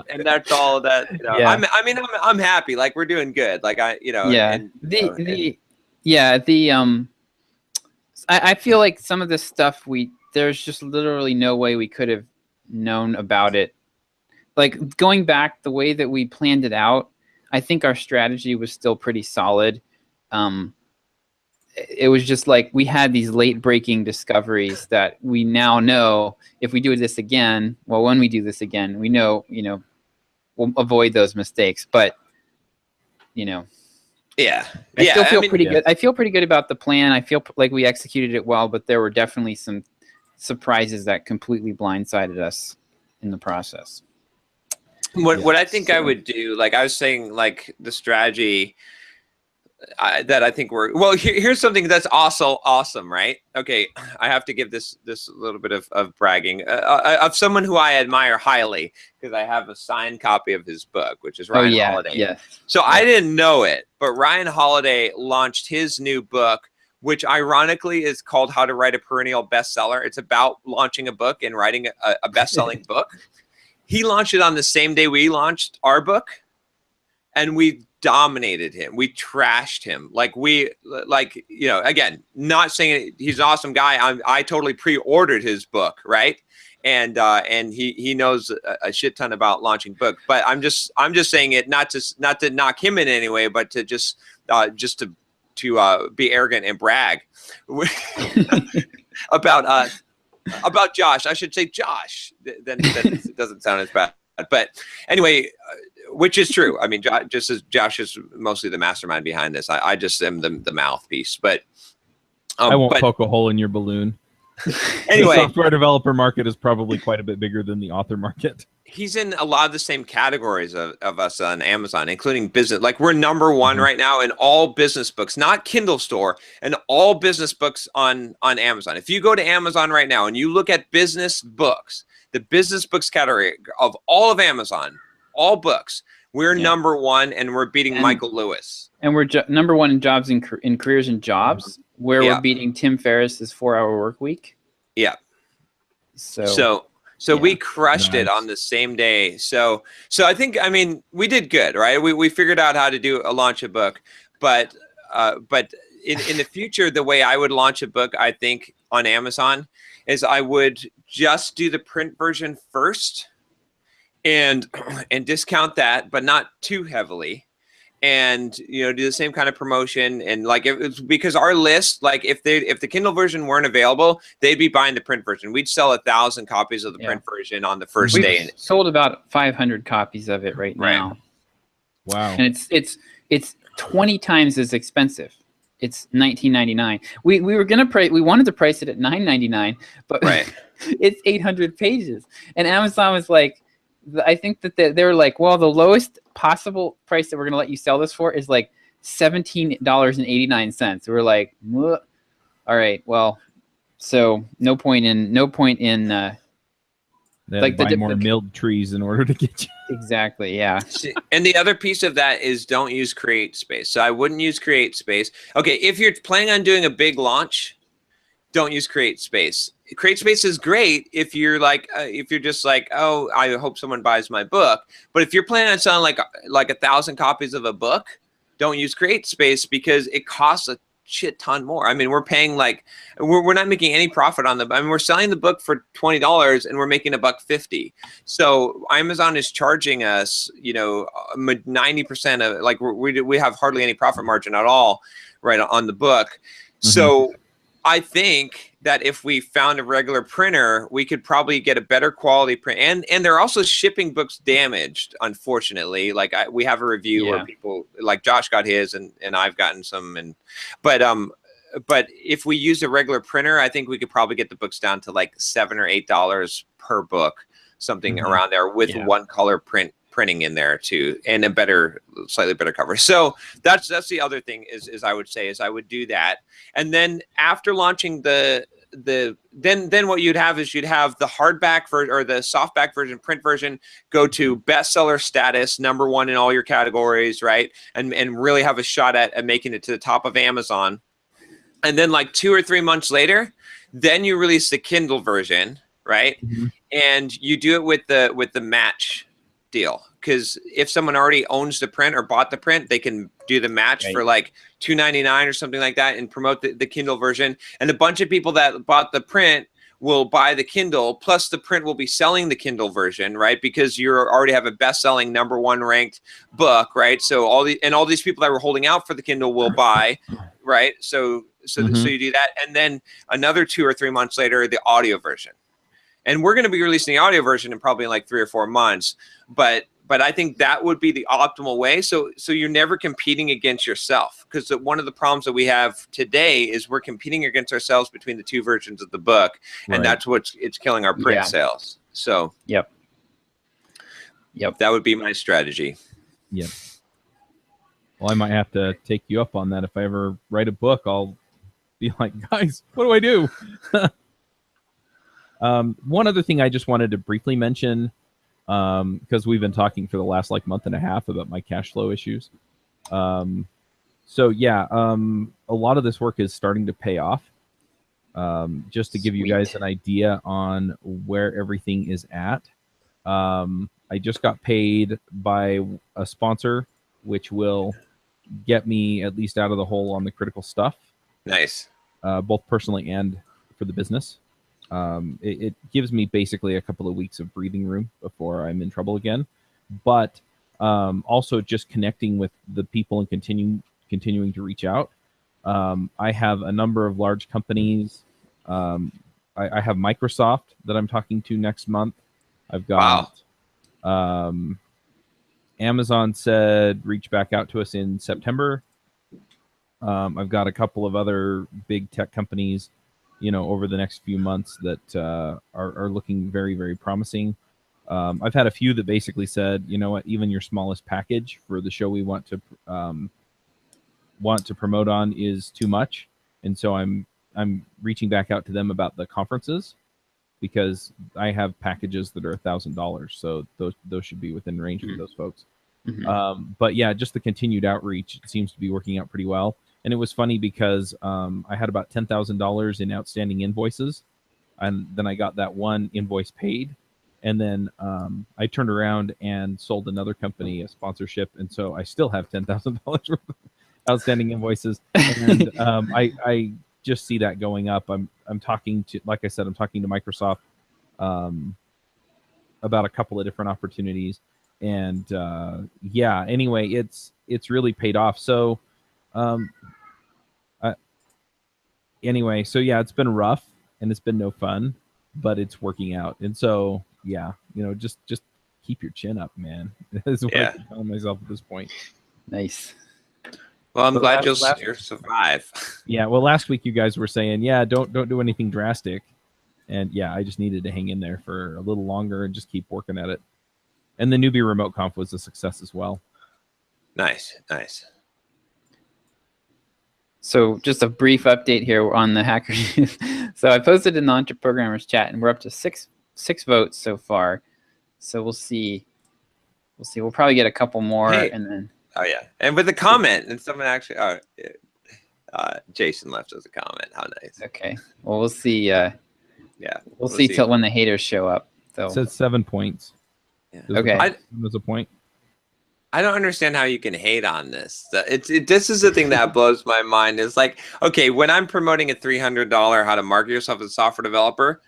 And that's all that, you know. Yeah. I'm happy, like we're doing good, like I, you know. Yeah. I feel like some of this stuff there's just literally no way we could have known about it. Like going back, the way that we planned it out, I think our strategy was still pretty solid. It was just like we had these late breaking discoveries that we now know if we do this again, well, when we do this again, we know, you know, we'll avoid those mistakes. But, you know. Yeah. I still feel pretty good. I feel pretty good about the plan. I feel like we executed it well, but there were definitely some surprises that completely blindsided us in the process. What I think I would do, like I was saying, like the strategy that I think here's something that's also awesome, right? Okay, I have to give this little bit of bragging of someone who I admire highly because I have a signed copy of his book, which is Ryan Holiday. Yeah. So I didn't know it, but Ryan Holiday launched his new book, which ironically is called How to Write a Perennial Bestseller. It's about launching a book and writing a best-selling book. He launched it on the same day we launched our book, and we dominated him. We trashed him. You know, again, not saying he's an awesome guy. I totally pre-ordered his book, right? And he knows a shit ton about launching books. But I'm just saying it not to knock him in any way, but to just to be arrogant and brag about Josh. I should say Josh. Then it doesn't sound as bad. But anyway, which is true. I mean, just as Josh is mostly the mastermind behind this, I just am the mouthpiece. But I won't poke a hole in your balloon. Anyway, the software developer market is probably quite a bit bigger than the author market. He's in a lot of the same categories of us on Amazon, including business. Like we're number one right now in all business books, not Kindle store, and all business books on Amazon. If you go to Amazon right now and you look at business books, the business books category of all of Amazon, all books, we're number one, and we're beating Michael Lewis. And we're number one in jobs in careers and jobs, where we're beating Tim Ferriss's 4-Hour Work Week. Yeah. So we crushed it on the same day. So I think, I mean, we did good, right? We figured out how to launch a book. but in the future, the way I would launch a book, I think, on Amazon is I would just do the print version first and discount that, but not too heavily. And do the same kind of promotion, and like it's because our list, like if the Kindle version weren't available, they'd be buying the print version. We'd sell 1,000 copies of the print version on the first day. We've sold about 500 copies of it right now. Wow. And it's 20 times as expensive. It's $19.99. We were gonna we wanted to price it at $9.99, but it's 800 pages. And Amazon was like, I think that they were like, well, the lowest possible price that we're gonna let you sell this for is like $17.89. We're like, all right, well, so no point in like buy more milled trees in order to get you. Exactly, yeah. And the other piece of that is don't use Create Space. So I wouldn't use Create Space. Okay, if you're planning on doing a big launch, don't use Create Space. Create Space is great if you're like, if you're just like, oh, I hope someone buys my book. But if you're planning on selling like 1,000 copies of a book, don't use Create Space because it costs a shit ton more. I mean, we're paying we're not making any profit on we're selling the book for $20 and we're making $1.50. So Amazon is charging us, 90% of we have hardly any profit margin at all, right, on the book. Mm-hmm. So I think that if we found a regular printer, we could probably get a better quality print. And they're also shipping books damaged, unfortunately. Like we have a review where people, like Josh got his and I've gotten some. But if we use a regular printer, I think we could probably get the books down to like $7 or $8 per book, something around there with one color printing in there too, and a slightly better cover. So that's the other thing is I would say is I would do that. And then after launching then what you'd have is you'd have the hardback version or the softback version, print version, go to bestseller status, #1 in all your categories, right? And really have a shot at making it to the top of Amazon. And then like 2 or 3 months later, then you release the Kindle version, right? Mm-hmm. And you do it with the match deal, because if someone already owns the print or bought the print, they can do the match for like $2.99 or something like that and promote the Kindle version. And a bunch of people that bought the print will buy the Kindle, plus the print will be selling the Kindle version, right? Because you already have a best-selling #1 ranked book, right? So all these people that were holding out for the Kindle will buy, right? So you do that, and then another 2 or 3 months later, the audio version. And we're going to be releasing the audio version in probably like 3 or 4 months, but I think that would be the optimal way. So you're never competing against yourself, because one of the problems that we have today is we're competing against ourselves between the 2 versions of the book, and that's it's killing our print sales. So yep, that would be my strategy. Yep. Well, I might have to take you up on that. If I ever write a book, I'll be like, guys, what do I do? One other thing I just wanted to briefly mention, because we've been talking for the last month and a half about my cash flow issues. A lot of this work is starting to pay off. Just to give you guys an idea on where everything is at. I just got paid by a sponsor, which will get me at least out of the hole on the critical stuff. Nice. Both personally and for the business. It gives me basically a couple of weeks of breathing room before I'm in trouble again, but also just connecting with the people and continuing to reach out. I have a number of large companies. I have Microsoft that I'm talking to next month. I've got Amazon said reach back out to us in September. I've got a couple of other big tech companies over the next few months that are looking very, very promising. I've had a few that basically said, you know what, even your smallest package for the show we want to promote on is too much. And so I'm reaching back out to them about the conferences, because I have packages that are $1,000. So those should be within range for those folks. Mm-hmm. But yeah, just the continued outreach seems to be working out pretty well. And it was funny because I had about $10,000 in outstanding invoices, and then I got that one invoice paid, and then I turned around and sold another company a sponsorship, and so I still have $10,000 worth. outstanding invoices, and I just see that going up. I'm talking to, like I said, I'm talking to Microsoft about a couple of different opportunities, and yeah. Anyway, it's really paid off. So anyway, so yeah, it's been rough and it's been no fun, but it's working out. And so yeah, just keep your chin up, man. Is what I'm telling myself at this point. Nice. Well, I'm glad you'll survive. Yeah. Well, last week you guys were saying, yeah, don't do anything drastic. And yeah, I just needed to hang in there for a little longer and just keep working at it. And the newbie remote conf was a success as well. Nice. So just a brief update here on the Hacker News. So I posted in the Entreprogrammers chat, and we're up to six votes so far. So we'll see. We'll probably get a couple more, and then. Oh yeah, and with a comment, and someone actually. Jason left us a comment. How nice. Okay. Well, we'll see. Yeah, we'll see till when the haters show up. So. It says 7 points. Yeah. Okay. There's a point. I don't understand how you can hate on this. This is the thing that blows my mind. Is like, okay, when I'm promoting a $300 how to market yourself as a software developer,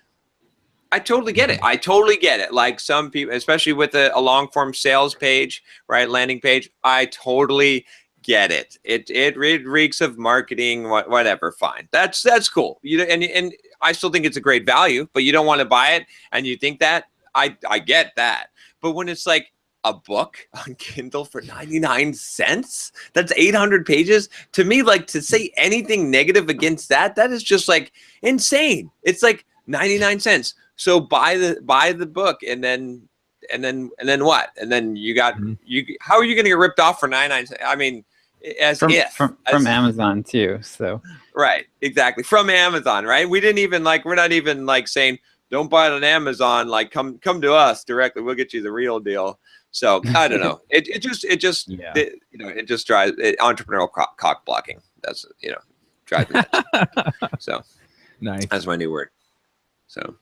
I totally get it. Like some people, especially with a long form sales page, right, landing page, I totally get it. It reeks of marketing, whatever. Fine, that's cool. And I still think it's a great value, but you don't want to buy it, and you think that I get that. But when it's like a book on Kindle for 99 cents, that's 800 pages. To me, like, to say anything negative against that is just like insane. It's like 99 cents. So buy the book, and then what? And then you got how are you going to get ripped off for 99 cents? I mean, from Amazon too. So right, exactly, from Amazon, right? We're not even like saying don't buy it on Amazon. Like come to us directly. We'll get you the real deal. So I don't know. It just drives entrepreneurial cock blocking. That's drives me nuts. So nice. That's my new word. So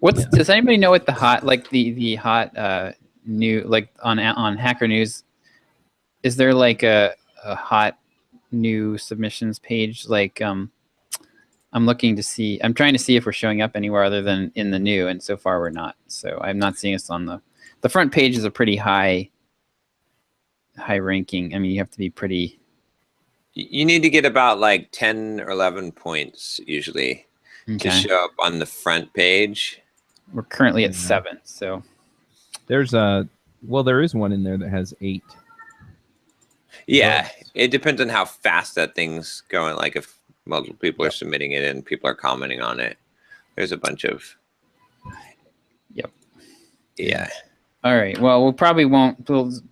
does anybody know what the hot the hot new like on Hacker News? Is there like a hot new submissions page? Like I'm trying to see if we're showing up anywhere other than in the new, and so far we're not. So I'm not seeing us on the front page is a pretty high ranking. I mean, you have to be pretty. You need to get about like 10 or 11 points usually to show up on the front page. We're currently at 7, so there is one in there that has 8. Yeah, it depends on how fast that thing's going. Like if multiple people are submitting it and people are commenting on it, there's a bunch of. Yep. Yeah. All right. Well, we probably won't.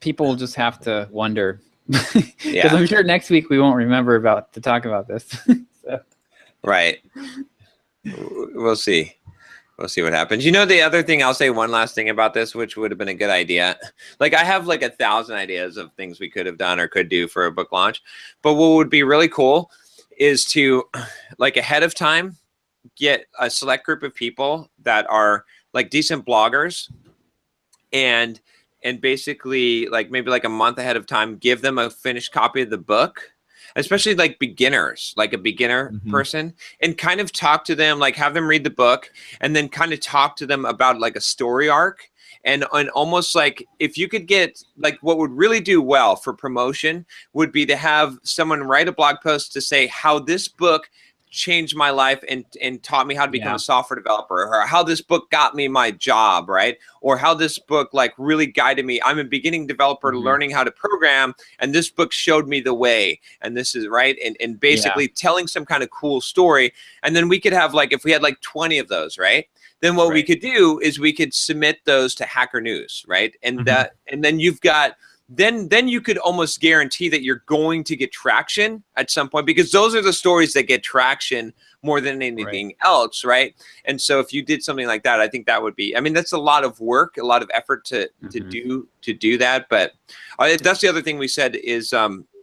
People will just have to wonder. Because I'm sure next week we won't remember to talk about this. So. Right. We'll see. We'll see what happens. The other thing, I'll say one last thing about this, which would have been a good idea. Like I have like 1,000 ideas of things we could have done or could do for a book launch. But what would be really cool is to like ahead of time, get a select group of people that are like decent bloggers and basically like maybe like a month ahead of time, give them a finished copy of the book, especially like beginners, like a beginner person, and kind of talk to them, like have them read the book and then kind of talk to them about like a story arc. And almost like if you could get like what would really do well for promotion would be to have someone write a blog post to say how this book changed my life and taught me how to become a software developer, or how this book got me my job, right? Or how this book like really guided me. I'm a beginning developer learning how to program, and this book showed me the way. And this is right. And basically telling some kind of cool story. And then we could have like, if we had like 20 of those, right? Then what we could do is we could submit those to Hacker News, right? And and then you've got then you could almost guarantee that you're going to get traction at some point, because those are the stories that get traction more than anything else, right? And so if you did something like that, I think that would be, I mean, that's a lot of work, a lot of effort to do that. But that's the other thing we said is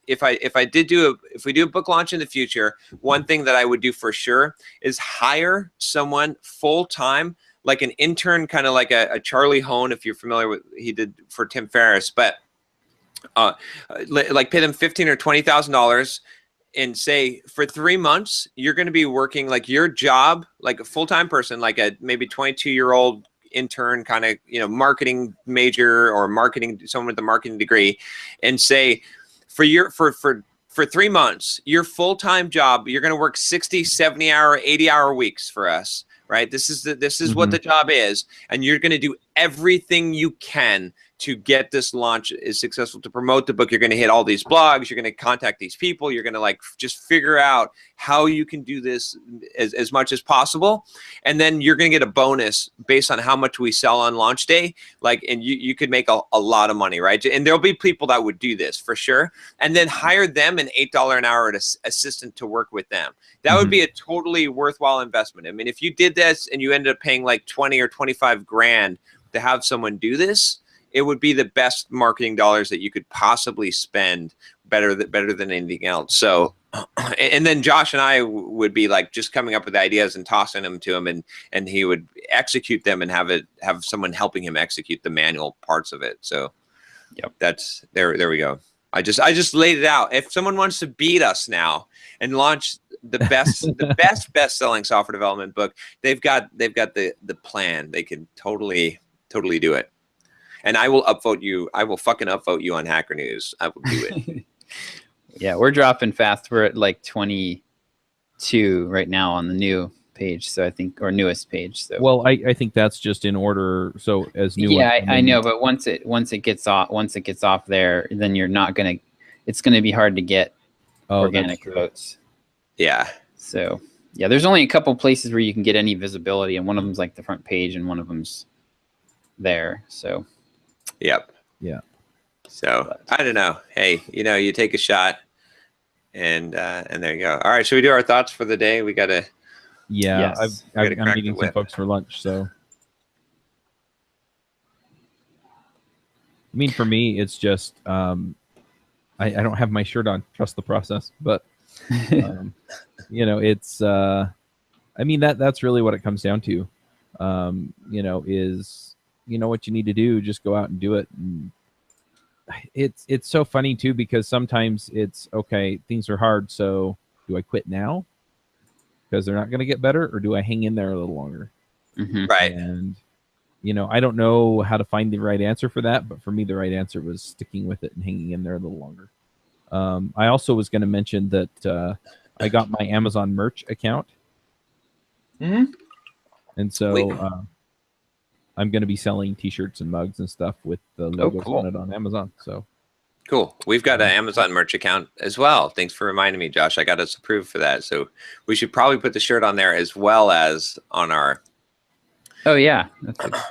if we do a book launch in the future, one thing that I would do for sure is hire someone full-time, like an intern, kind of like a Charlie Hone, if you're familiar with, he did for Tim Ferriss, but like pay them $15,000 or $20,000 and say for 3 months you're going to be working like your job, like a full-time person, like a maybe 22-year-old intern kind of, marketing major or marketing, someone with a marketing degree, and say for 3 months, your full-time job, you're going to work 60, 70 hour, 80 hour weeks for us, right? This is what the job is. And you're going to do everything you can to get this launch is successful, to promote the book. You're going to hit all these blogs. You're going to contact these people. You're going to like just figure out how you can do this as much as possible. And then you're going to get a bonus based on how much we sell on launch day. Like, and you could make a lot of money, right? And there'll be people that would do this for sure. And then hire them an $8 an hour assistant to work with them. That would be a totally worthwhile investment. I mean, if you did this and you ended up paying like 20 or 25 grand to have someone do this, it would be the best marketing dollars that you could possibly spend, better than anything else. So, and then Josh and I would be like just coming up with ideas and tossing them to him, and he would execute them and have someone helping him execute the manual parts of it. So, yep, that's there we go. I just laid it out. If someone wants to beat us now and launch the best-selling software development book, they've got the plan. They can totally do it. And I will upvote you. I will fucking upvote you on Hacker News. I will do it. Yeah, we're dropping fast. We're at like 22 right now on the new page. So I think, or newest page. So well, I think that's just in order. So as new. Yeah, I know. But once it gets off there, then you're not gonna. It's gonna be hard to get organic votes. Yeah. So yeah, there's only a couple places where you can get any visibility, and one of them's like the front page, and one of them's there. So. Yep. Yeah. So I don't know. Hey, you take a shot, and there you go. All right, should we do our thoughts for the day? We gotta. Yeah, yes. I'm meeting some folks for lunch. So, I mean, for me, it's just I don't have my shirt on. Trust the process, but it's I mean that's really what it comes down to. Is what you need to do, just go out and do it. And it's so funny too, because sometimes it's okay, things are hard, so do I quit now because they're not going to get better, or do I hang in there a little longer? Right. And I don't know how to find the right answer for that, but for me the right answer was sticking with it and hanging in there a little longer. I also was going to mention that I got my Amazon merch account, and so I'm going to be selling T-shirts and mugs and stuff with the logos on it on Amazon. So cool. We've got an Amazon merch account as well. Thanks for reminding me, Josh. I got us approved for that. So we should probably put the shirt on there as well as on our. Oh yeah,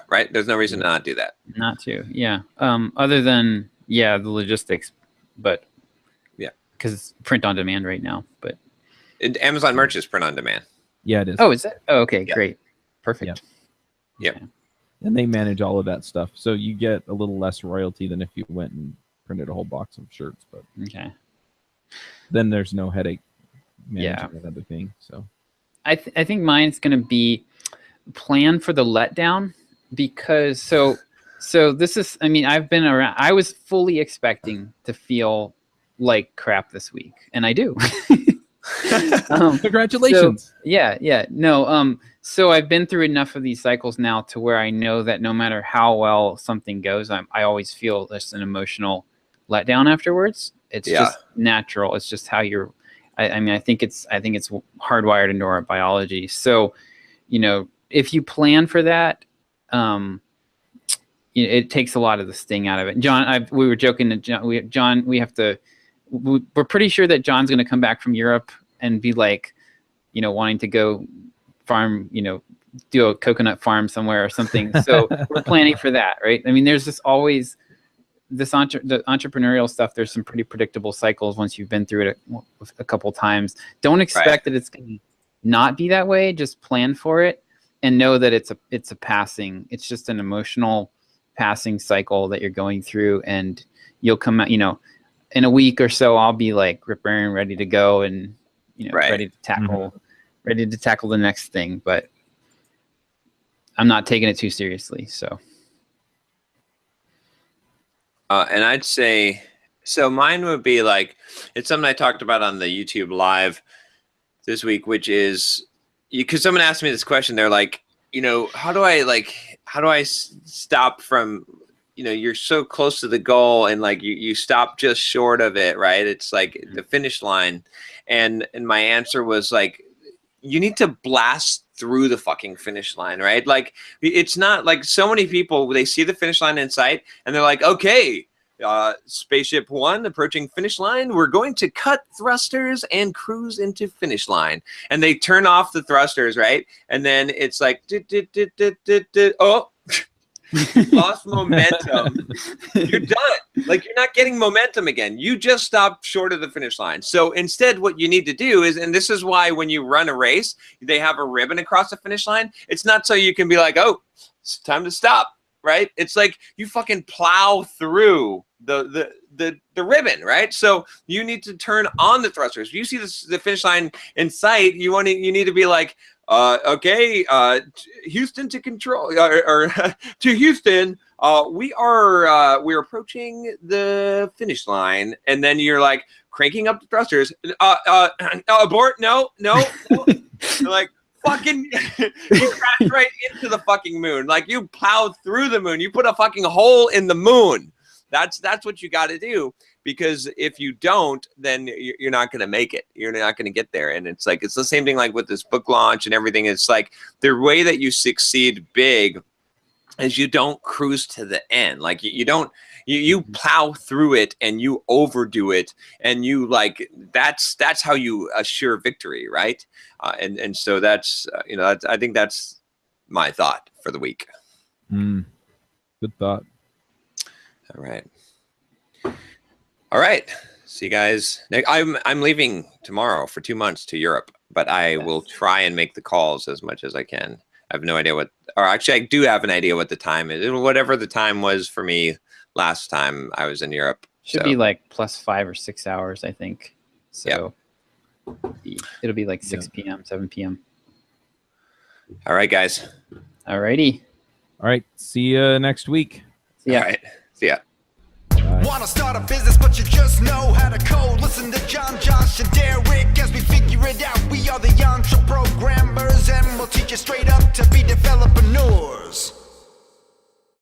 right. There's no reason to not do that. Not to, yeah. Other than the logistics, but yeah, because it's print on demand right now. But Amazon merch is print on demand. Yeah, it is. Oh, is it? Oh, okay, great, perfect. Yep. Okay. And they manage all of that stuff, so you get a little less royalty than if you went and printed a whole box of shirts. But okay, then there's no headache managing another thing. So I think mine's going to be plan for the letdown, because so this is, I mean, I've been around. I was fully expecting to feel like crap this week, and I do. Congratulations. So I've been through enough of these cycles now to where I know that no matter how well something goes, I always feel just an emotional letdown afterwards. It's just natural. It's just how you're. I mean, I think it's hardwired into our biology. So, if you plan for that, it takes a lot of the sting out of it. John, we were joking that John, we're pretty sure that John's going to come back from Europe and be like, wanting to go farm, do a coconut farm somewhere or something. So we're planning for that, right? I mean, there's just always the entrepreneurial stuff. There's some pretty predictable cycles once you've been through it a couple times. Don't expect that it's going to not be that way. Just plan for it and know that it's a passing. It's just an emotional passing cycle that you're going through, and you'll come out, in a week or so, I'll be like repairing, ready to go, and ready to tackle the next thing. But I'm not taking it too seriously. So, and I'd say So mine would be like, it's something I talked about on the YouTube live this week, which is, because someone asked me this question. They're like, how do I stop from, you're so close to the goal and like you stop just short of it, right? It's like the finish line. And my answer was like, you need to blast through the fucking finish line, right? Like, it's not like so many people, they see the finish line in sight and they're like, okay, spaceship 1 approaching finish line, we're going to cut thrusters and cruise into finish line, and they turn off the thrusters, right? And then it's like oh, lost momentum. You're done. Like, you're not getting momentum again. You just stopped short of the finish line. So instead what you need to do is, and this is why when you run a race they have a ribbon across the finish line, it's not so you can be like, oh, it's time to stop, right? It's like you fucking plow through the ribbon, right? So you need to turn on the thrusters. If you see the finish line in sight, you need to be like, okay, Houston to control, or to Houston, we're approaching the finish line, and then you're like cranking up the thrusters. Abort, no. You're like, fucking, you crash right into the fucking moon. Like, you plowed through the moon. You put a fucking hole in the moon. That's what you got to do, because if you don't, then you're not going to make it. You're not going to get there. And it's like, it's the same thing like with this book launch and everything. It's like the way that you succeed big is you don't cruise to the end. Like, you plow through it and you overdo it, and you like, that's how you assure victory, right? And so that's I think that's my thought for the week. Good thought. All right. See you guys. I'm leaving tomorrow for 2 months to Europe, but I will try and make the calls as much as I can. I have no idea or actually I do have an idea what the time is. Whatever the time was for me last time I was in Europe. Should be like plus 5 or 6 hours, I think. So it'll be like 6 p.m., 7 p.m. All right, guys. All righty. All right. See you next week. Yeah. All right. See ya. Wanna start a business, but you just know how to code. Listen to John, Josh, and Derek as we figure it out. We are the Entre Programmers, and we'll teach you straight up.